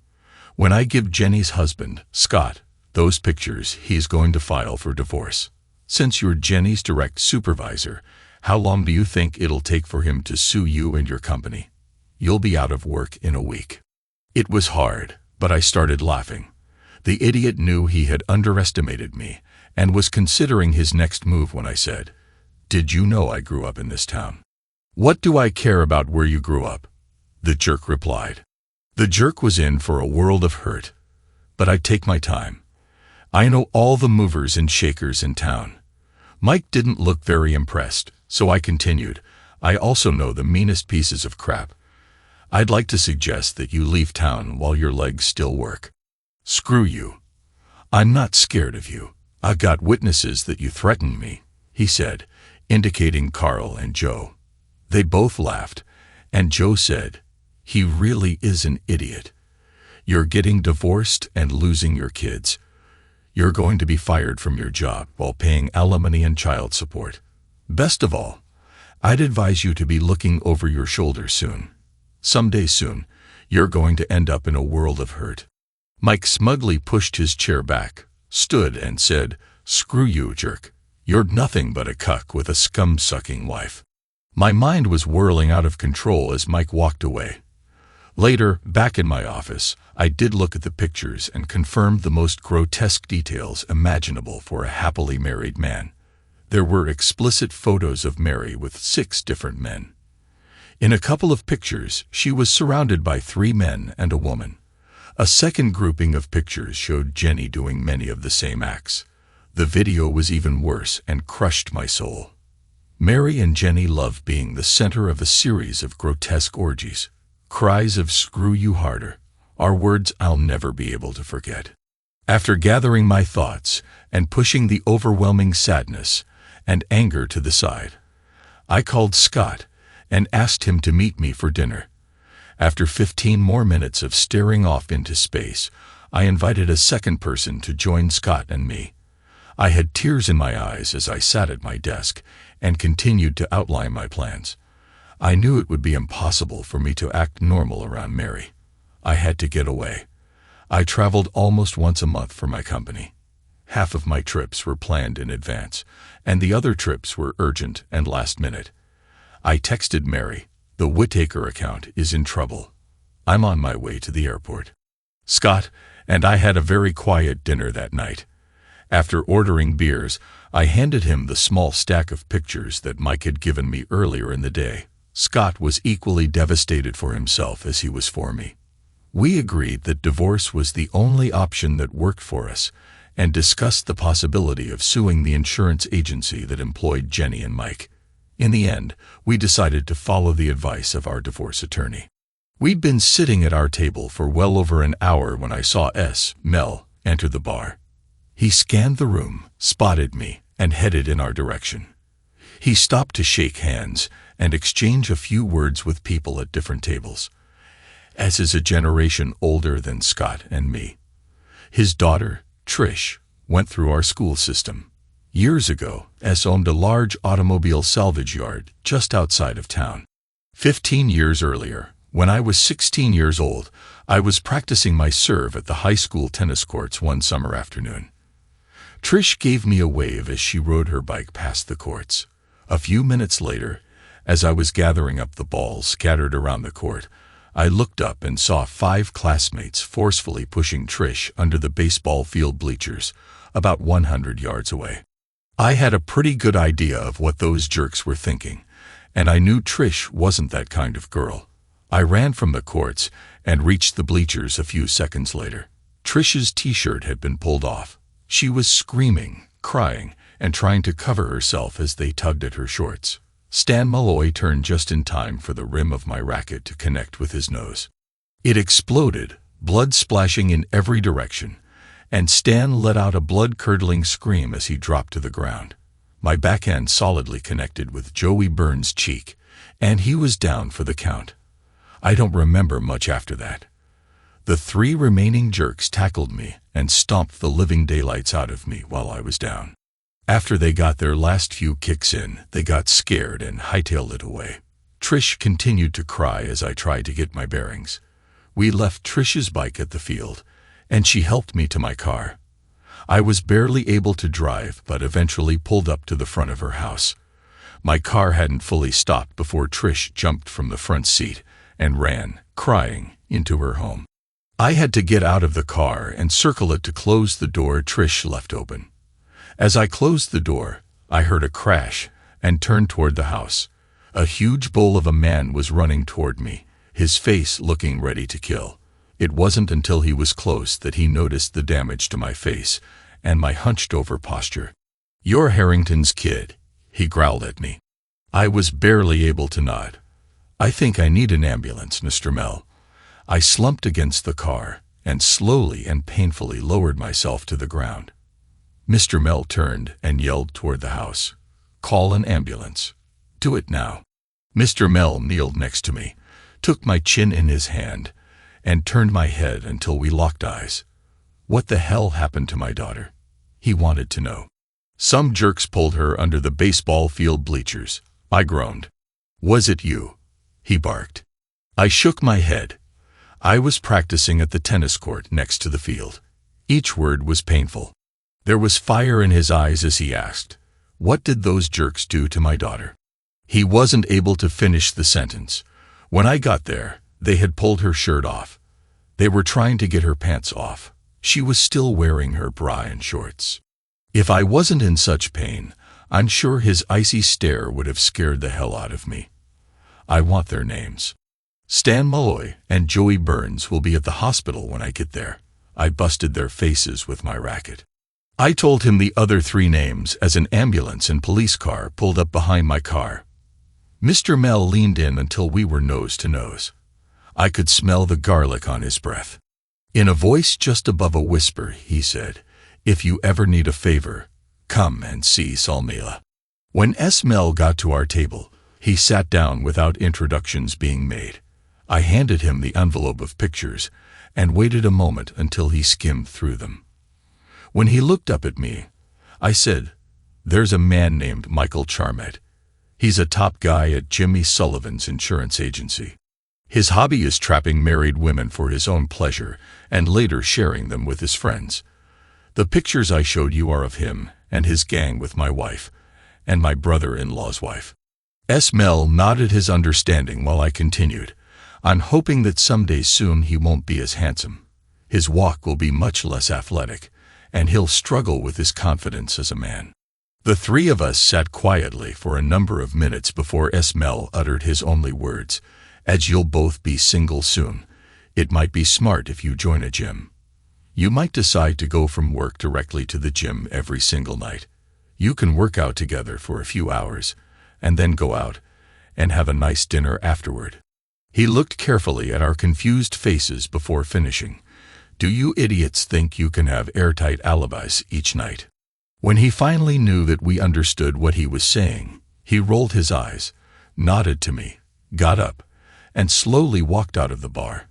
"When I give Jenny's husband, Scott, those pictures, he's going to file for divorce. Since you're Jenny's direct supervisor, how long do you think it'll take for him to sue you and your company? You'll be out of work in a week." It was hard, but I started laughing. The idiot knew he had underestimated me and was considering his next move when I said, "Did you know I grew up in this town?" "What do I care about where you grew up?" the jerk replied. The jerk was in for a world of hurt, but I'd take my time. I know all the movers and shakers in town. Mike didn't look very impressed, so I continued, "I also know the meanest pieces of crap. I'd like to suggest that you leave town while your legs still work." "Screw you. I'm not scared of you. I've got witnesses that you threatened me," he said, indicating Carl and Joe. They both laughed, and Joe said, "He really is an idiot. You're getting divorced and losing your kids. You're going to be fired from your job while paying alimony and child support. Best of all, I'd advise you to be looking over your shoulder soon. Someday soon, you're going to end up in a world of hurt." Mike smugly pushed his chair back, stood and said, "Screw you, jerk. You're nothing but a cuck with a scum-sucking wife." My mind was whirling out of control as Mike walked away. Later, back in my office, I did look at the pictures and confirmed the most grotesque details imaginable for a happily married man. There were explicit photos of Mary with 6 different men. In a couple of pictures, she was surrounded by 3 men and a woman. A second grouping of pictures showed Jenny doing many of the same acts. The video was even worse and crushed my soul. Mary and Jenny loved being the center of a series of grotesque orgies. Cries of "screw you harder" are words I'll never be able to forget. After gathering my thoughts and pushing the overwhelming sadness and anger to the side, I called Scott and asked him to meet me for dinner. After 15 more minutes of staring off into space, I invited a second person to join Scott and me. I had tears in my eyes as I sat at my desk and continued to outline my plans. I knew it would be impossible for me to act normal around Mary. I had to get away. I traveled almost once a month for my company. Half of my trips were planned in advance, and the other trips were urgent and last minute. I texted Mary, "The Whittaker account is in trouble. I'm on my way to the airport." Scott and I had a very quiet dinner that night. After ordering beers, I handed him the small stack of pictures that Mike had given me earlier in the day. Scott was equally devastated for himself as he was for me. We agreed that divorce was the only option that worked for us and discussed the possibility of suing the insurance agency that employed Jenny and Mike. In the end, we decided to follow the advice of our divorce attorney. We'd been sitting at our table for well over an hour when I saw Mel enter the bar. He scanned the room, spotted me, and headed in our direction. He stopped to shake hands and exchange a few words with people at different tables. As is a generation older than Scott and me. His daughter, Trish, went through our school system. Years ago, owned a large automobile salvage yard just outside of town. 15 years earlier, when I was 16 years old, I was practicing my serve at the high school tennis courts one summer afternoon. Trish gave me a wave as she rode her bike past the courts. A few minutes later, as I was gathering up the balls scattered around the court, I looked up and saw 5 classmates forcefully pushing Trish under the baseball field bleachers, about 100 yards away. I had a pretty good idea of what those jerks were thinking, and I knew Trish wasn't that kind of girl. I ran from the courts and reached the bleachers a few seconds later. Trish's t-shirt had been pulled off. She was screaming, crying, and trying to cover herself as they tugged at her shorts. Stan Malloy turned just in time for the rim of my racket to connect with his nose. It exploded, blood splashing in every direction, and Stan let out a blood-curdling scream as he dropped to the ground. My backhand solidly connected with Joey Burns' cheek, and he was down for the count. I don't remember much after that. The 3 remaining jerks tackled me and stomped the living daylights out of me while I was down. After they got their last few kicks in, they got scared and hightailed it away. Trish continued to cry as I tried to get my bearings. We left Trish's bike at the field, and she helped me to my car. I was barely able to drive, but eventually pulled up to the front of her house. My car hadn't fully stopped before Trish jumped from the front seat and ran, crying, into her home. I had to get out of the car and circle it to close the door Trish left open. As I closed the door, I heard a crash and turned toward the house. A huge bull of a man was running toward me, his face looking ready to kill. It wasn't until he was close that he noticed the damage to my face and my hunched-over posture. "You're Harrington's kid," he growled at me. I was barely able to nod. "I think I need an ambulance, Mr. Mell." I slumped against the car and slowly and painfully lowered myself to the ground. Mr. Mell turned and yelled toward the house, "Call an ambulance. Do it now." Mr. Mell kneeled next to me, took my chin in his hand, and turned my head until we locked eyes. What the hell happened to my daughter? He wanted to know. "Some jerks pulled her under the baseball field bleachers," I groaned. "Was it you?" he barked. I shook my head. I was practicing at the tennis court next to the field. Each word was painful. There was fire in his eyes as he asked, "What did those jerks do to my daughter?" He wasn't able to finish the sentence. When I got there, they had pulled her shirt off. They were trying to get her pants off. She was still wearing her bra and shorts. If I wasn't in such pain, I'm sure his icy stare would have scared the hell out of me. I want their names. Stan Malloy and Joey Burns will be at the hospital when I get there. I busted their faces with my racket. I told him the other 3 names as an ambulance and police car pulled up behind my car. Mr. Mell leaned in until we were nose to nose. I could smell the garlic on his breath. In a voice just above a whisper, he said, "If you ever need a favor, come and see Salmela." When S. Mell got to our table, he sat down without introductions being made. I handed him the envelope of pictures and waited a moment until he skimmed through them. When he looked up at me, I said, "There's a man named Michael Charmet. He's a top guy at Jimmy Sullivan's insurance agency. His hobby is trapping married women for his own pleasure and later sharing them with his friends. The pictures I showed you are of him and his gang with my wife and my brother-in-law's wife." S. Mell nodded his understanding while I continued, "I'm hoping that someday soon he won't be as handsome. His walk will be much less athletic, and he'll struggle with his confidence as a man." The 3 of us sat quietly for a number of minutes before S. Mell uttered his only words, "As you'll both be single soon, it might be smart if you join a gym. You might decide to go from work directly to the gym every single night. You can work out together for a few hours, and then go out and have a nice dinner afterward." He looked carefully at our confused faces before finishing. "Do you idiots think you can have airtight alibis each night?" When he finally knew that we understood what he was saying, he rolled his eyes, nodded to me, got up, and slowly walked out of the bar.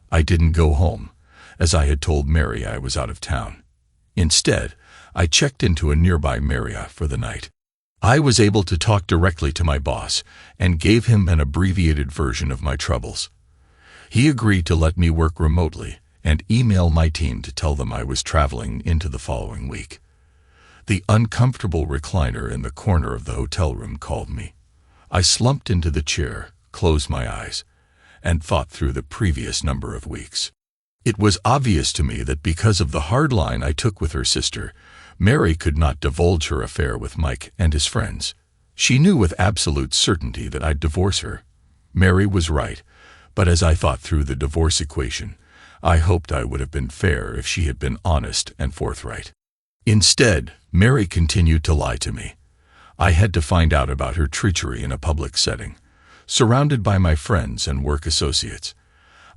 I didn't go home, as I had told Mary I was out of town. Instead, I checked into a nearby Marriott for the night. I was able to talk directly to my boss and gave him an abbreviated version of my troubles. He agreed to let me work remotely and email my team to tell them I was traveling into the following week. The uncomfortable recliner in the corner of the hotel room called me. I slumped into the chair, closed my eyes, and thought through the previous number of weeks. It was obvious to me that because of the hard line I took with her sister, Mary could not divulge her affair with Mike and his friends. She knew with absolute certainty that I'd divorce her. Mary was right, But as I thought through the divorce equation, I hoped I would have been fair if she had been honest and forthright. Instead, Mary continued to lie to me. I had to find out about her treachery in a public setting, surrounded by my friends and work associates.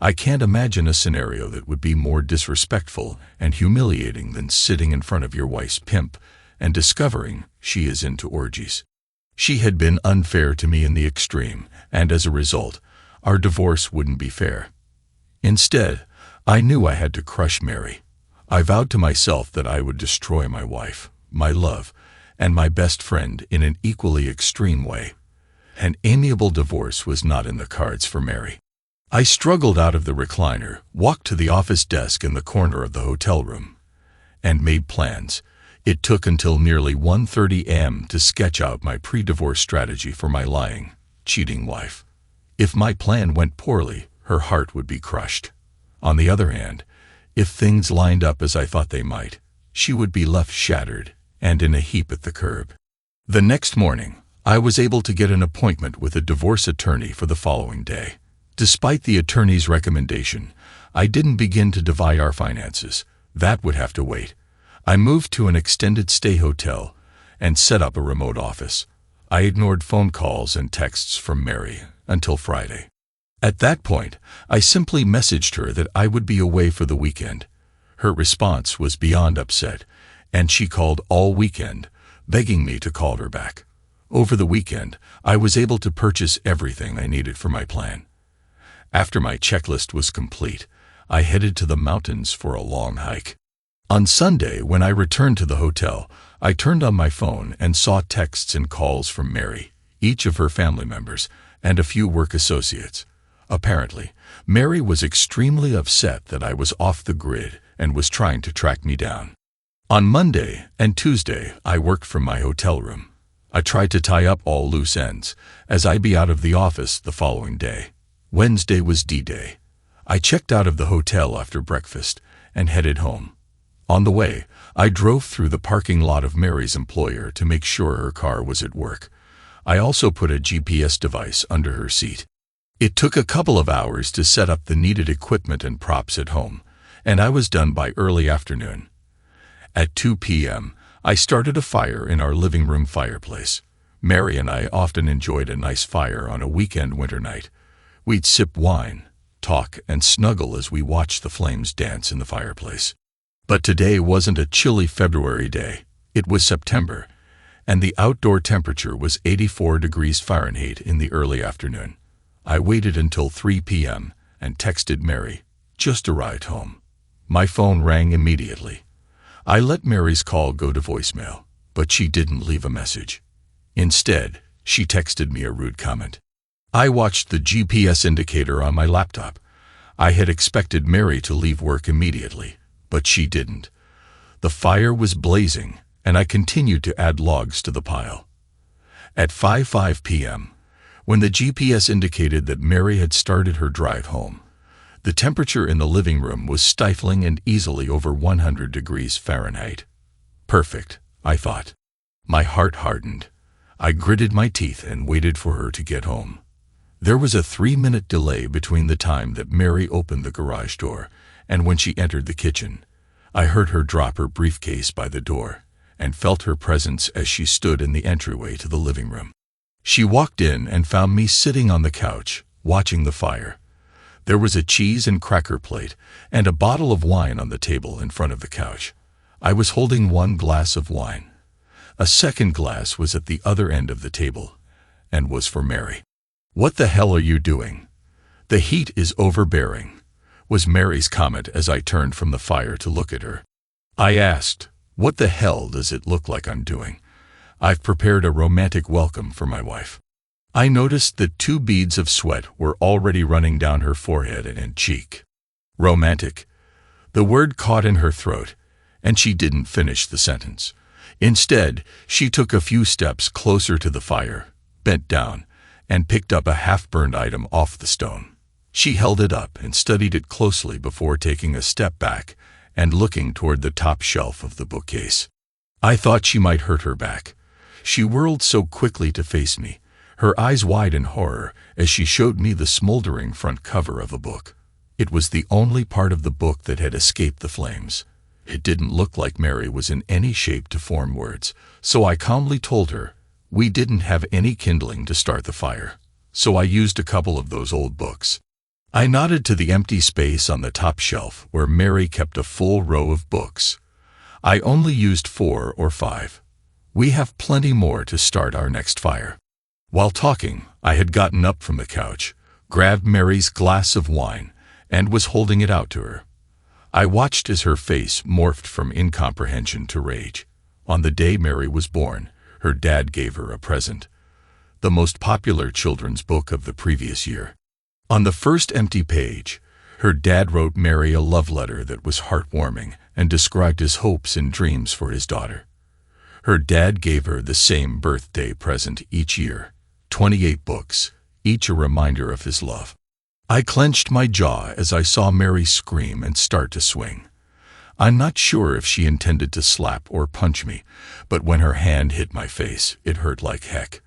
I can't imagine a scenario that would be more disrespectful and humiliating than sitting in front of your wife's pimp and discovering she is into orgies. She had been unfair to me in the extreme, and as a result, our divorce wouldn't be fair. Instead, I knew I had to crush Mary. I vowed to myself that I would destroy my wife, my love, and my best friend in an equally extreme way. An amiable divorce was not in the cards for Mary. I struggled out of the recliner, walked to the office desk in the corner of the hotel room, and made plans. It took until nearly 1:30 a.m. to sketch out my pre-divorce strategy for my lying, cheating wife. If my plan went poorly, her heart would be crushed. On the other hand, if things lined up as I thought they might, she would be left shattered and in a heap at the curb. The next morning, I was able to get an appointment with a divorce attorney for the following day. Despite the attorney's recommendation, I didn't begin to divide our finances. That would have to wait. I moved to an extended stay hotel and set up a remote office. I ignored phone calls and texts from Mary until Friday. At that point, I simply messaged her that I would be away for the weekend. Her response was beyond upset, and she called all weekend, begging me to call her back. Over the weekend, I was able to purchase everything I needed for my plan. After my checklist was complete, I headed to the mountains for a long hike. On Sunday, when I returned to the hotel, I turned on my phone and saw texts and calls from Mary, each of her family members, and a few work associates. Apparently, Mary was extremely upset that I was off the grid and was trying to track me down. On Monday and Tuesday, I worked from my hotel room. I tried to tie up all loose ends, as I'd be out of the office the following day. Wednesday was D-Day. I checked out of the hotel after breakfast and headed home. On the way, I drove through the parking lot of Mary's employer to make sure her car was at work. I also put a GPS device under her seat. It took a couple of hours to set up the needed equipment and props at home, and I was done by early afternoon. At 2 p.m., I started a fire in our living room fireplace. Mary and I often enjoyed a nice fire on a weekend winter night. We'd sip wine, talk, and snuggle as we watched the flames dance in the fireplace. But today wasn't a chilly February day. It was September, and the outdoor temperature was 84 degrees Fahrenheit in the early afternoon. I waited until 3 p.m. and texted Mary, "Just arrived home." My phone rang immediately. I let Mary's call go to voicemail, but she didn't leave a message. Instead, she texted me a rude comment. I watched the GPS indicator on my laptop. I had expected Mary to leave work immediately, but she didn't. The fire was blazing, and I continued to add logs to the pile. At 5:05 p.m., when the GPS indicated that Mary had started her drive home, the temperature in the living room was stifling and easily over 100 degrees Fahrenheit. Perfect, I thought. My heart hardened. I gritted my teeth and waited for her to get home. There was a 3-minute delay between the time that Mary opened the garage door and when she entered the kitchen. I heard her drop her briefcase by the door and felt her presence as she stood in the entryway to the living room. She walked in and found me sitting on the couch, watching the fire. There was a cheese and cracker plate and a bottle of wine on the table in front of the couch. I was holding one glass of wine. A second glass was at the other end of the table and was for Mary. "What the hell are you doing? The heat is overbearing," was Mary's comment as I turned from the fire to look at her. I asked, "What the hell does it look like I'm doing? I've prepared a romantic welcome for my wife." I noticed that 2 beads of sweat were already running down her forehead and cheek. Romantic. The word caught in her throat, and she didn't finish the sentence. Instead, she took a few steps closer to the fire, bent down, and picked up a half-burned item off the stone. She held it up and studied it closely before taking a step back and looking toward the top shelf of the bookcase. I thought she might hurt her back. She whirled so quickly to face me, her eyes wide in horror as she showed me the smoldering front cover of a book. It was the only part of the book that had escaped the flames. It didn't look like Mary was in any shape to form words, so I calmly told her, "We didn't have any kindling to start the fire, so I used a couple of those old books." I nodded to the empty space on the top shelf where Mary kept a full row of books. "I only used 4 or 5. We have plenty more to start our next fire." While talking, I had gotten up from the couch, grabbed Mary's glass of wine, and was holding it out to her. I watched as her face morphed from incomprehension to rage. On the day Mary was born, her dad gave her a present, the most popular children's book of the previous year. On the first empty page, her dad wrote Mary a love letter that was heartwarming and described his hopes and dreams for his daughter. Her dad gave her the same birthday present each year, 28 books, each a reminder of his love. I clenched my jaw as I saw Mary scream and start to swing. I'm not sure if she intended to slap or punch me, but when her hand hit my face, it hurt like heck.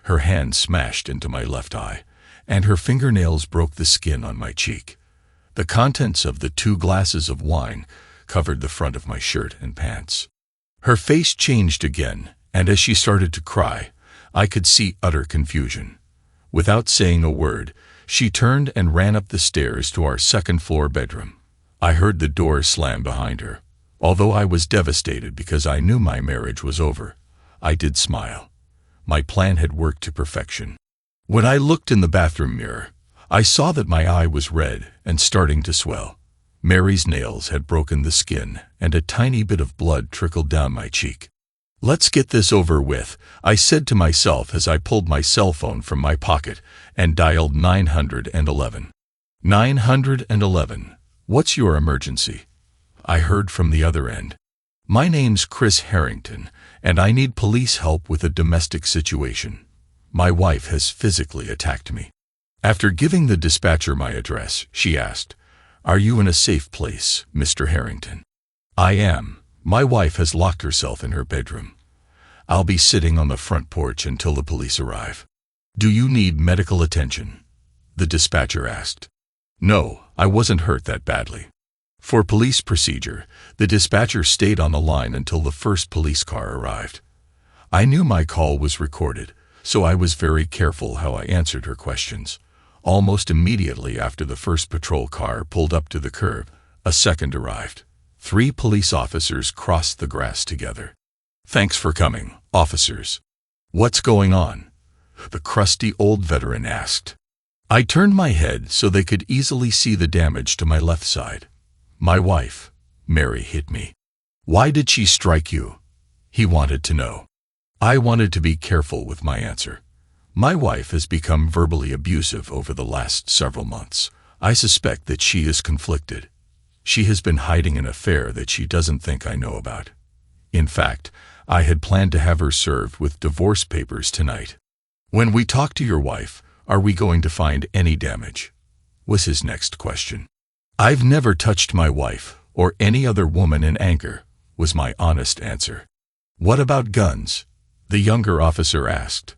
Her hand smashed into my left eye, and her fingernails broke the skin on my cheek. The contents of the 2 glasses of wine covered the front of my shirt and pants. Her face changed again, and as she started to cry, I could see utter confusion. Without saying a word, she turned and ran up the stairs to our second-floor bedroom. I heard the door slam behind her. Although I was devastated because I knew my marriage was over, I did smile. My plan had worked to perfection. When I looked in the bathroom mirror, I saw that my eye was red and starting to swell. Mary's nails had broken the skin, and a tiny bit of blood trickled down my cheek. "Let's get this over with," I said to myself as I pulled my cell phone from my pocket and dialed 911. 911, "What's your emergency?" I heard from the other end. "My name's Chris Harrington, and I need police help with a domestic situation. My wife has physically attacked me." After giving the dispatcher my address, she asked, "Are you in a safe place, Mr. Harrington?" "I am. My wife has locked herself in her bedroom. I'll be sitting on the front porch until the police arrive." "Do you need medical attention?" the dispatcher asked. No, I wasn't hurt that badly. For police procedure, the dispatcher stayed on the line until the first police car arrived. I knew my call was recorded, so I was very careful how I answered her questions. Almost immediately after the first patrol car pulled up to the curb, a second arrived. 3 police officers crossed the grass together. "Thanks for coming, officers." "What's going on?" the crusty old veteran asked. I turned my head so they could easily see the damage to my left side. "My wife, Mary, hit me." "Why did she strike you?" he wanted to know. I wanted to be careful with my answer. My wife has become verbally abusive over the last several months. I suspect that she is conflicted. She has been hiding an affair that she doesn't think I know about. In fact, I had planned to have her served with divorce papers tonight. "When we talk to your wife, are we going to find any damage?" was his next question. "I've never touched my wife or any other woman in anger," was my honest answer. "What about guns?" the younger officer asked.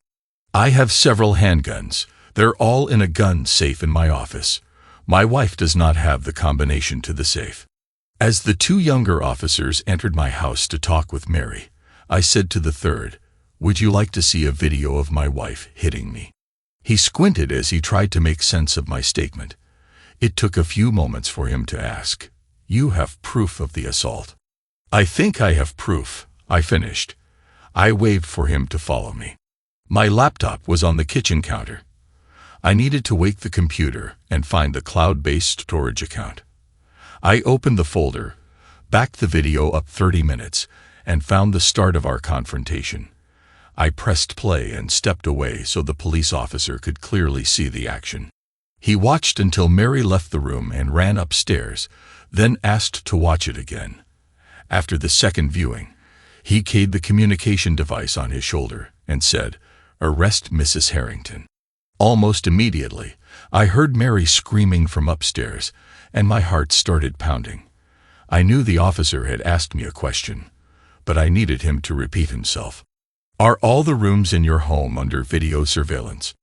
"I have several handguns. They're all in a gun safe in my office. My wife does not have the combination to the safe." As the 2 younger officers entered my house to talk with Mary, I said to the third, "Would you like to see a video of my wife hitting me?" He squinted as he tried to make sense of my statement. It took a few moments for him to ask, "You have proof of the assault?" "I think I have proof," I finished. I waved for him to follow me. My laptop was on the kitchen counter. I needed to wake the computer and find the cloud-based storage account. I opened the folder, backed the video up 30 minutes, and found the start of our confrontation. I pressed play and stepped away so the police officer could clearly see the action. He watched until Mary left the room and ran upstairs, then asked to watch it again. After the second viewing, he keyed the communication device on his shoulder and said, "Arrest Mrs. Harrington." Almost immediately, I heard Mary screaming from upstairs, and my heart started pounding. I knew the officer had asked me a question, but I needed him to repeat himself. Are all the rooms in your home under video surveillance?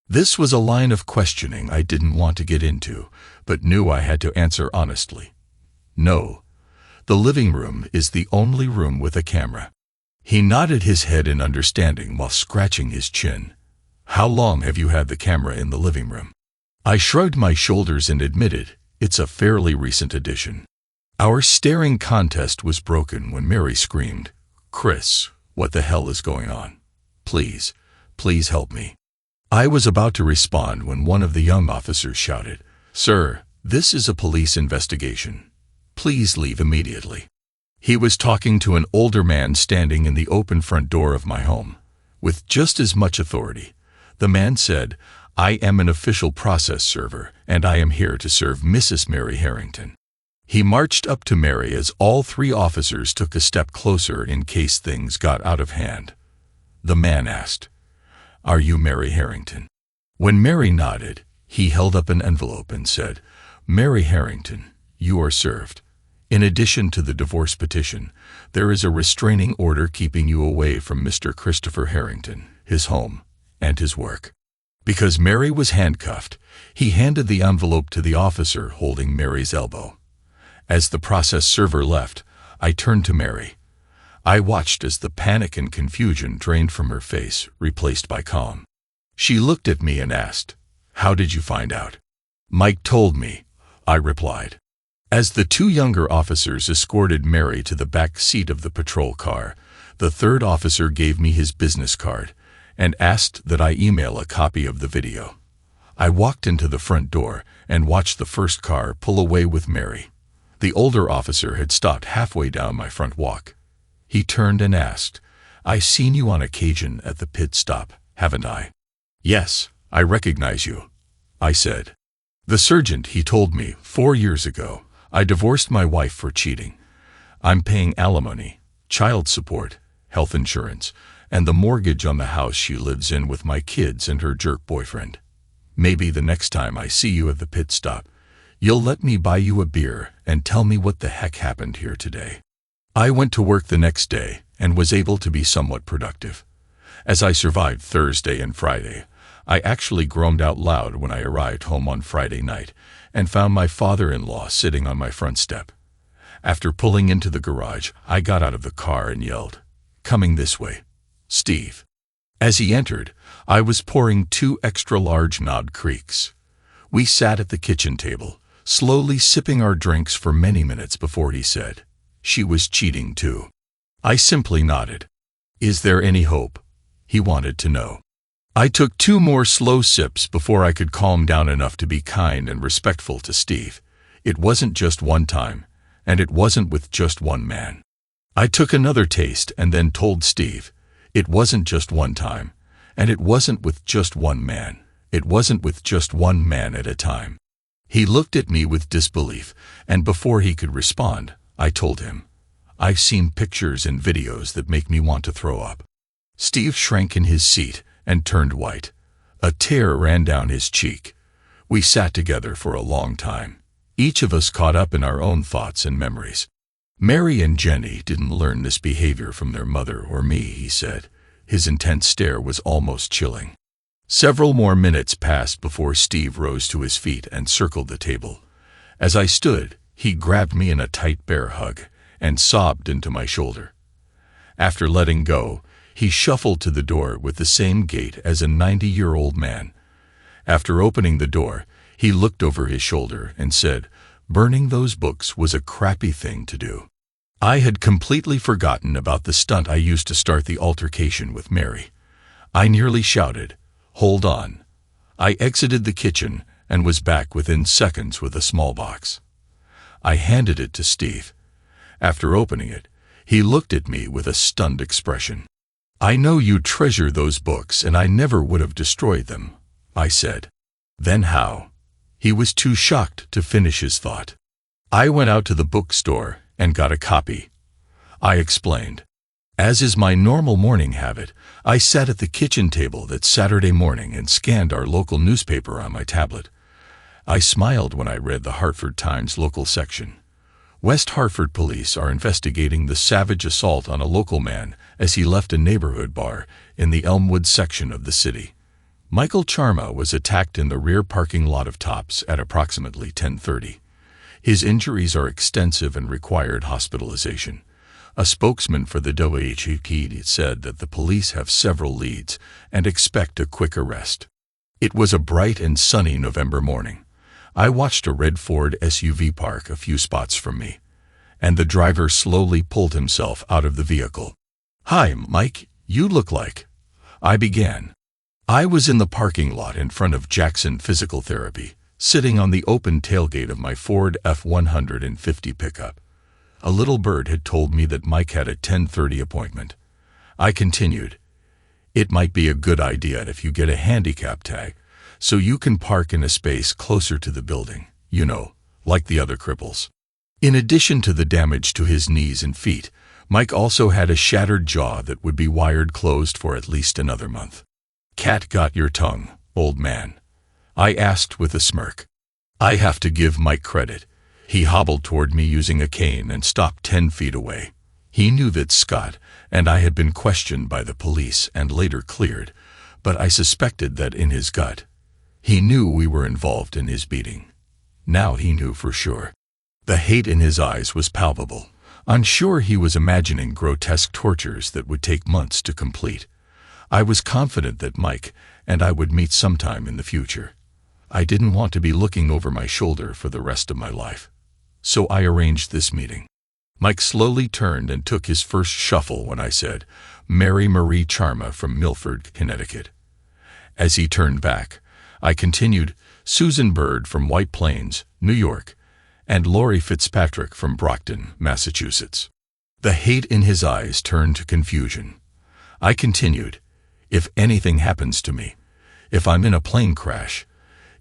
This was a line of questioning I didn't want to get into, but knew I had to answer honestly. No. The living room is the only room with a camera. He nodded his head in understanding while scratching his chin. How long have you had the camera in the living room? I shrugged my shoulders and admitted, it's a fairly recent addition. Our staring contest was broken when Mary screamed, "Chris, what the hell is going on? Please, please help me." I was about to respond when one of the young officers shouted, "Sir, this is a police investigation. Please leave immediately." He was talking to an older man standing in the open front door of my home. With just as much authority, the man said, "I am an official process server, and I am here to serve Mrs. Mary Harrington." He marched up to Mary as all three officers took a step closer in case things got out of hand. The man asked, "Are you Mary Harrington?" When Mary nodded, he held up an envelope and said, "Mary Harrington, you are served. In addition to the divorce petition, there is a restraining order keeping you away from Mr. Christopher Harrington, his home, and his work." Because Mary was handcuffed, he handed the envelope to the officer holding Mary's elbow. As the process server left, I turned to Mary. I watched as the panic and confusion drained from her face, replaced by calm. She looked at me and asked, "How did you find out?" "Mike told me," I replied. As the two younger officers escorted Mary to the back seat of the patrol car, the third officer gave me his business card and asked that I email a copy of the video. I walked into the front door and watched the first car pull away with Mary. The older officer had stopped halfway down my front walk. He turned and asked, "I've seen you on occasion at the pit stop, haven't I?" "Yes, I recognize you," I said. "The sergeant," he told me, 4 years ago, I divorced my wife for cheating. I'm paying alimony, child support, health insurance, and the mortgage on the house she lives in with my kids and her jerk boyfriend. Maybe the next time I see you at the pit stop, you'll let me buy you a beer and tell me what the heck happened here today." I went to work the next day and was able to be somewhat productive. As I survived Thursday and Friday, I actually groaned out loud when I arrived home on Friday night and found my father-in-law sitting on my front step. After pulling into the garage, I got out of the car and yelled, "Coming this way, Steve." As he entered, I was pouring 2 extra-large Knob Creeks. We sat at the kitchen table, slowly sipping our drinks for many minutes before he said, "She was cheating too." I simply nodded. "Is there any hope?" he wanted to know. I took 2 more slow sips before I could calm down enough to be kind and respectful to Steve. It wasn't just one time, and it wasn't with just one man. I took another taste and then told Steve, it wasn't just one time, and it wasn't with just one man. It wasn't with just one man at a time. He looked at me with disbelief, and before he could respond, I told him, "I've seen pictures and videos that make me want to throw up." Steve shrank in his seat and turned white. A tear ran down his cheek. We sat together for a long time, each of us caught up in our own thoughts and memories. "Mary and Jenny didn't learn this behavior from their mother or me," he said. His intense stare was almost chilling. Several more minutes passed before Steve rose to his feet and circled the table. As I stood, he grabbed me in a tight bear hug and sobbed into my shoulder. After letting go, he shuffled to the door with the same gait as a 90-year-old man. After opening the door, he looked over his shoulder and said, "Burning those books was a crappy thing to do." I had completely forgotten about the stunt I used to start the altercation with Mary. I nearly shouted, "Hold on." I exited the kitchen and was back within seconds with a small box. I handed it to Steve. After opening it, he looked at me with a stunned expression. "I know you treasure those books and I never would have destroyed them," I said. "Then how?" He was too shocked to finish his thought. "I went out to the bookstore and got a copy," I explained. As is my normal morning habit, I sat at the kitchen table that Saturday morning and scanned our local newspaper on my tablet. I smiled when I read the Hartford Times local section. West Hartford police are investigating the savage assault on a local man as he left a neighborhood bar in the Elmwood section of the city. Michael Charma was attacked in the rear parking lot of Tops at approximately 10:30. His injuries are extensive and required hospitalization. A spokesman for the WHP said that the police have several leads and expect a quick arrest. It was a bright and sunny November morning. I watched a red Ford SUV park a few spots from me, and the driver slowly pulled himself out of the vehicle. "Hi, Mike, you look like..." I began. I was in the parking lot in front of Jackson Physical Therapy, sitting on the open tailgate of my Ford F-150 pickup. A little bird had told me that Mike had a 10:30 appointment. I continued, "It might be a good idea if you get a handicap tag, so you can park in a space closer to the building, you know, like the other cripples." In addition to the damage to his knees and feet, Mike also had a shattered jaw that would be wired closed for at least another month. "Cat got your tongue, old man?" I asked with a smirk. I have to give Mike credit. He hobbled toward me using a cane and stopped 10 feet away. He knew that Scott and I had been questioned by the police and later cleared, but I suspected that in his gut, he knew we were involved in his beating. Now he knew for sure. The hate in his eyes was palpable. I'm sure he was imagining grotesque tortures that would take months to complete. I was confident that Mike and I would meet sometime in the future. I didn't want to be looking over my shoulder for the rest of my life. So I arranged this meeting. Mike slowly turned and took his first shuffle when I said, "Mary Marie Charma from Milford, Connecticut." As he turned back, I continued, "Susan Bird from White Plains, New York, and Lori Fitzpatrick from Brockton, Massachusetts." The hate in his eyes turned to confusion. I continued, "If anything happens to me, if I'm in a plane crash,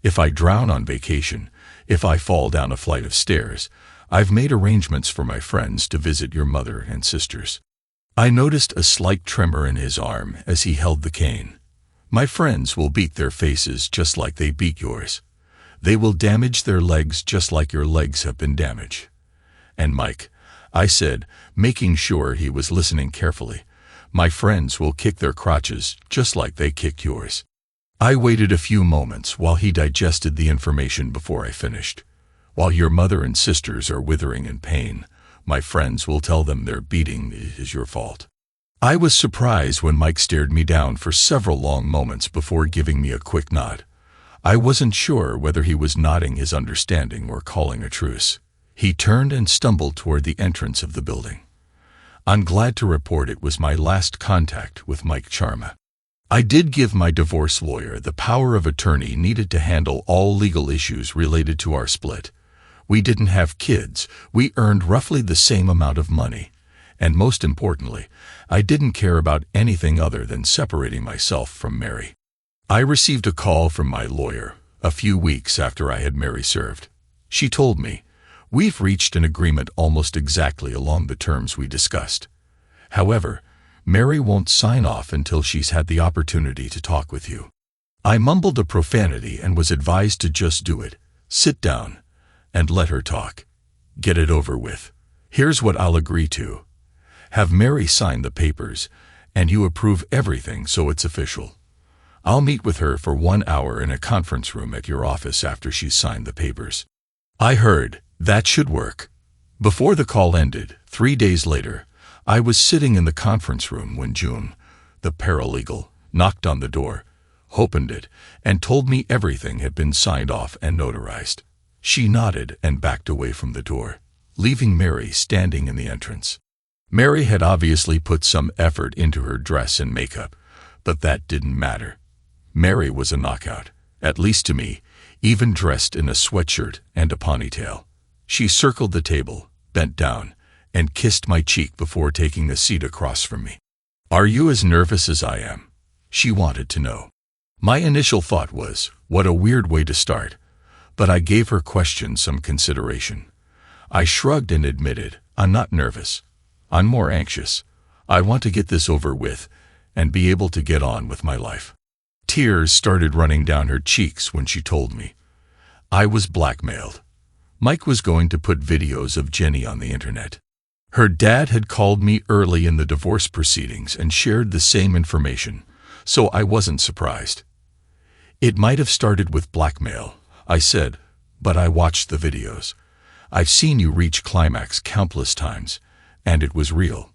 if I drown on vacation, if I fall down a flight of stairs, I've made arrangements for my friends to visit your mother and sisters." I noticed a slight tremor in his arm as he held the cane. "My friends will beat their faces just like they beat yours. They will damage their legs just like your legs have been damaged. And Mike," I said, making sure he was listening carefully, "my friends will kick their crotches just like they kicked yours." I waited a few moments while he digested the information before I finished. "While your mother and sisters are withering in pain, my friends will tell them their beating is your fault." I was surprised when Mike stared me down for several long moments before giving me a quick nod. I wasn't sure whether he was nodding his understanding or calling a truce. He turned and stumbled toward the entrance of the building. I'm glad to report it was my last contact with Mike Charma. I did give my divorce lawyer the power of attorney needed to handle all legal issues related to our split. We didn't have kids, we earned roughly the same amount of money, and most importantly, I didn't care about anything other than separating myself from Mary. I received a call from my lawyer a few weeks after I had Mary served. She told me, "We've reached an agreement almost exactly along the terms we discussed. However, Mary won't sign off until she's had the opportunity to talk with you." I mumbled a profanity and was advised to just do it, sit down, and let her talk. Get it over with. Here's what I'll agree to. Have Mary sign the papers, and you approve everything so it's official. I'll meet with her for 1 hour in a conference room at your office after she's signed the papers. I heard, that should work. Before the call ended, 3 days later, I was sitting in the conference room when June, the paralegal, knocked on the door, opened it, and told me everything had been signed off and notarized. She nodded and backed away from the door, leaving Mary standing in the entrance. Mary had obviously put some effort into her dress and makeup, but that didn't matter. Mary was a knockout, at least to me, even dressed in a sweatshirt and a ponytail. She circled the table, bent down, and kissed my cheek before taking a seat across from me. "Are you as nervous as I am?" she wanted to know. My initial thought was, what a weird way to start, but I gave her question some consideration. I shrugged and admitted, "I'm not nervous. I'm more anxious. I want to get this over with and be able to get on with my life." Tears started running down her cheeks when she told me. I was blackmailed. Mike was going to put videos of Jenny on the internet. Her dad had called me early in the divorce proceedings and shared the same information, so I wasn't surprised. It might have started with blackmail, I said, but I watched the videos. I've seen you reach climax countless times, and it was real.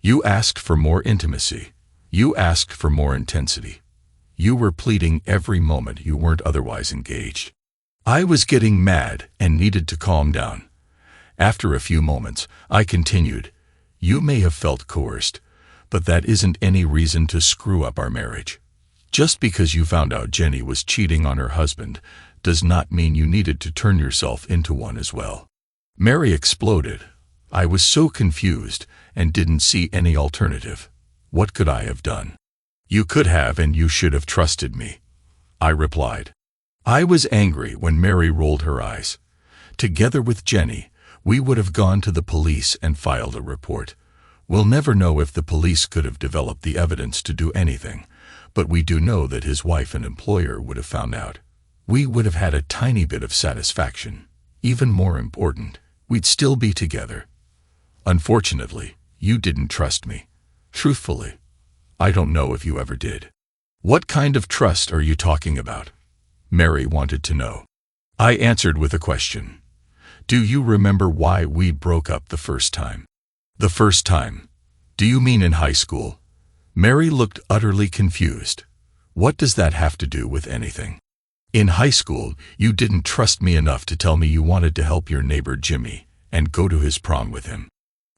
You asked for more intimacy. You asked for more intensity. You were pleading every moment you weren't otherwise engaged. I was getting mad and needed to calm down. After a few moments, I continued, you may have felt coerced, but that isn't any reason to screw up our marriage. Just because you found out Jenny was cheating on her husband does not mean you needed to turn yourself into one as well. Mary exploded. I was so confused and didn't see any alternative. What could I have done? You could have and you should have trusted me, I replied. I was angry when Mary rolled her eyes. Together with Jenny, we would have gone to the police and filed a report. We'll never know if the police could have developed the evidence to do anything, but we do know that his wife and employer would have found out. We would have had a tiny bit of satisfaction. Even more important, we'd still be together. Unfortunately, you didn't trust me. Truthfully, I don't know if you ever did. What kind of trust are you talking about? Mary wanted to know. I answered with a question. Do you remember why we broke up the first time? The first time? Do you mean in high school? Mary looked utterly confused. What does that have to do with anything? In high school, you didn't trust me enough to tell me you wanted to help your neighbor Jimmy and go to his prom with him.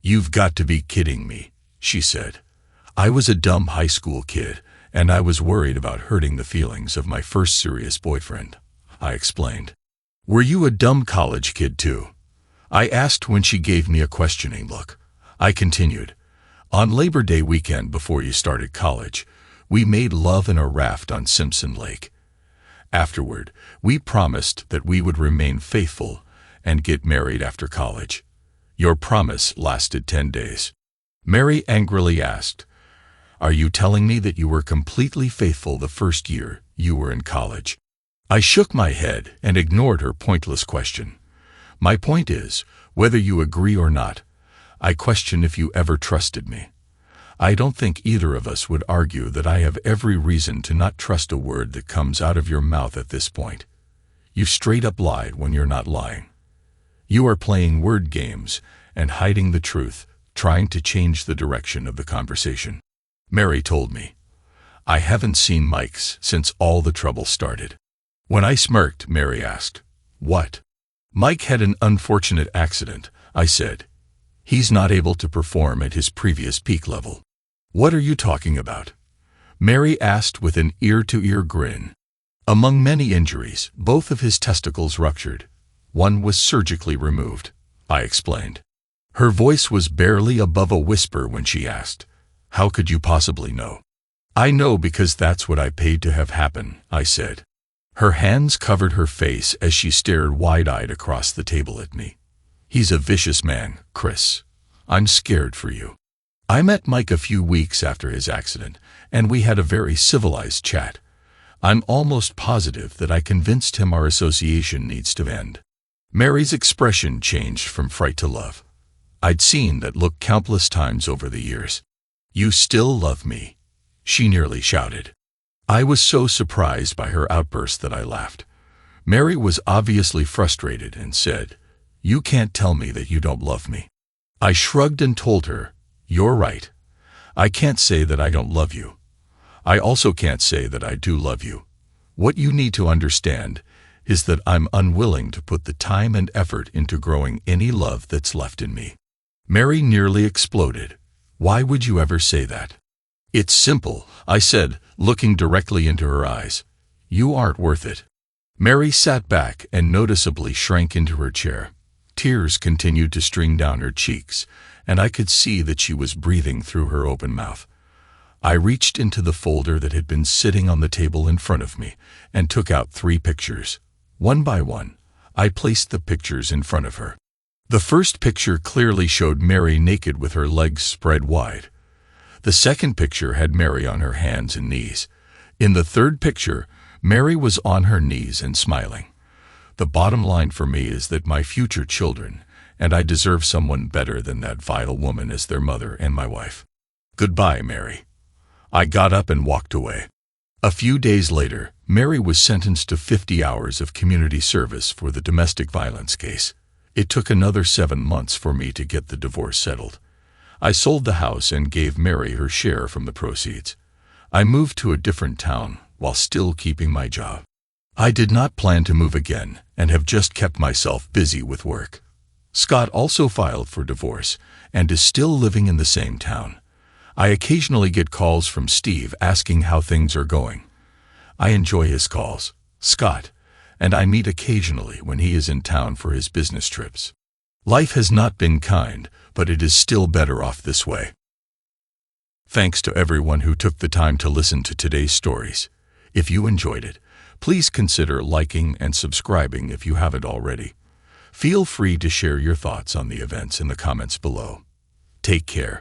You've got to be kidding me, she said. I was a dumb high school kid, and I was worried about hurting the feelings of my first serious boyfriend, I explained. Were you a dumb college kid too? I asked when she gave me a questioning look. I continued. On Labor Day weekend before you started college, we made love in a raft on Simpson Lake. Afterward, we promised that we would remain faithful and get married after college. Your promise lasted 10 days. Mary angrily asked, Are you telling me that you were completely faithful the first year you were in college? I shook my head and ignored her pointless question. My point is, whether you agree or not, I question if you ever trusted me. I don't think either of us would argue that I have every reason to not trust a word that comes out of your mouth at this point. You straight up lied when you're not lying. You are playing word games and hiding the truth, trying to change the direction of the conversation. Mary told me. I haven't seen Mike's since all the trouble started. When I smirked, Mary asked, What? Mike had an unfortunate accident, I said. He's not able to perform at his previous peak level. What are you talking about? Mary asked with an ear-to-ear grin. Among many injuries, both of his testicles ruptured. One was surgically removed, I explained. Her voice was barely above a whisper when she asked, How could you possibly know? I know because that's what I paid to have happen, I said. Her hands covered her face as she stared wide-eyed across the table at me. He's a vicious man, Chris. I'm scared for you. I met Mike a few weeks after his accident, and we had a very civilized chat. I'm almost positive that I convinced him our association needs to end. Mary's expression changed from fright to love. I'd seen that look countless times over the years. You still love me, she nearly shouted. I was so surprised by her outburst that I laughed. Mary was obviously frustrated and said, You can't tell me that you don't love me. I shrugged and told her, You're right. I can't say that I don't love you. I also can't say that I do love you. What you need to understand is that I'm unwilling to put the time and effort into growing any love that's left in me. Mary nearly exploded. Why would you ever say that? It's simple, I said, looking directly into her eyes. You aren't worth it. Mary sat back and noticeably shrank into her chair. Tears continued to stream down her cheeks, and I could see that she was breathing through her open mouth. I reached into the folder that had been sitting on the table in front of me and took out 3 pictures. One by one, I placed the pictures in front of her. The first picture clearly showed Mary naked with her legs spread wide. The second picture had Mary on her hands and knees. In the third picture, Mary was on her knees and smiling. The bottom line for me is that my future children, and I deserve someone better than that vile woman as their mother and my wife. Goodbye, Mary. I got up and walked away. A few days later, Mary was sentenced to 50 hours of community service for the domestic violence case. It took another 7 months for me to get the divorce settled. I sold the house and gave Mary her share from the proceeds. I moved to a different town while still keeping my job. I did not plan to move again and have just kept myself busy with work. Scott also filed for divorce and is still living in the same town. I occasionally get calls from Steve asking how things are going. I enjoy his calls, Scott, and I meet occasionally when he is in town for his business trips. Life has not been kind, but it is still better off this way. Thanks to everyone who took the time to listen to today's stories. If you enjoyed it, please consider liking and subscribing if you haven't already. Feel free to share your thoughts on the events in the comments below. Take care.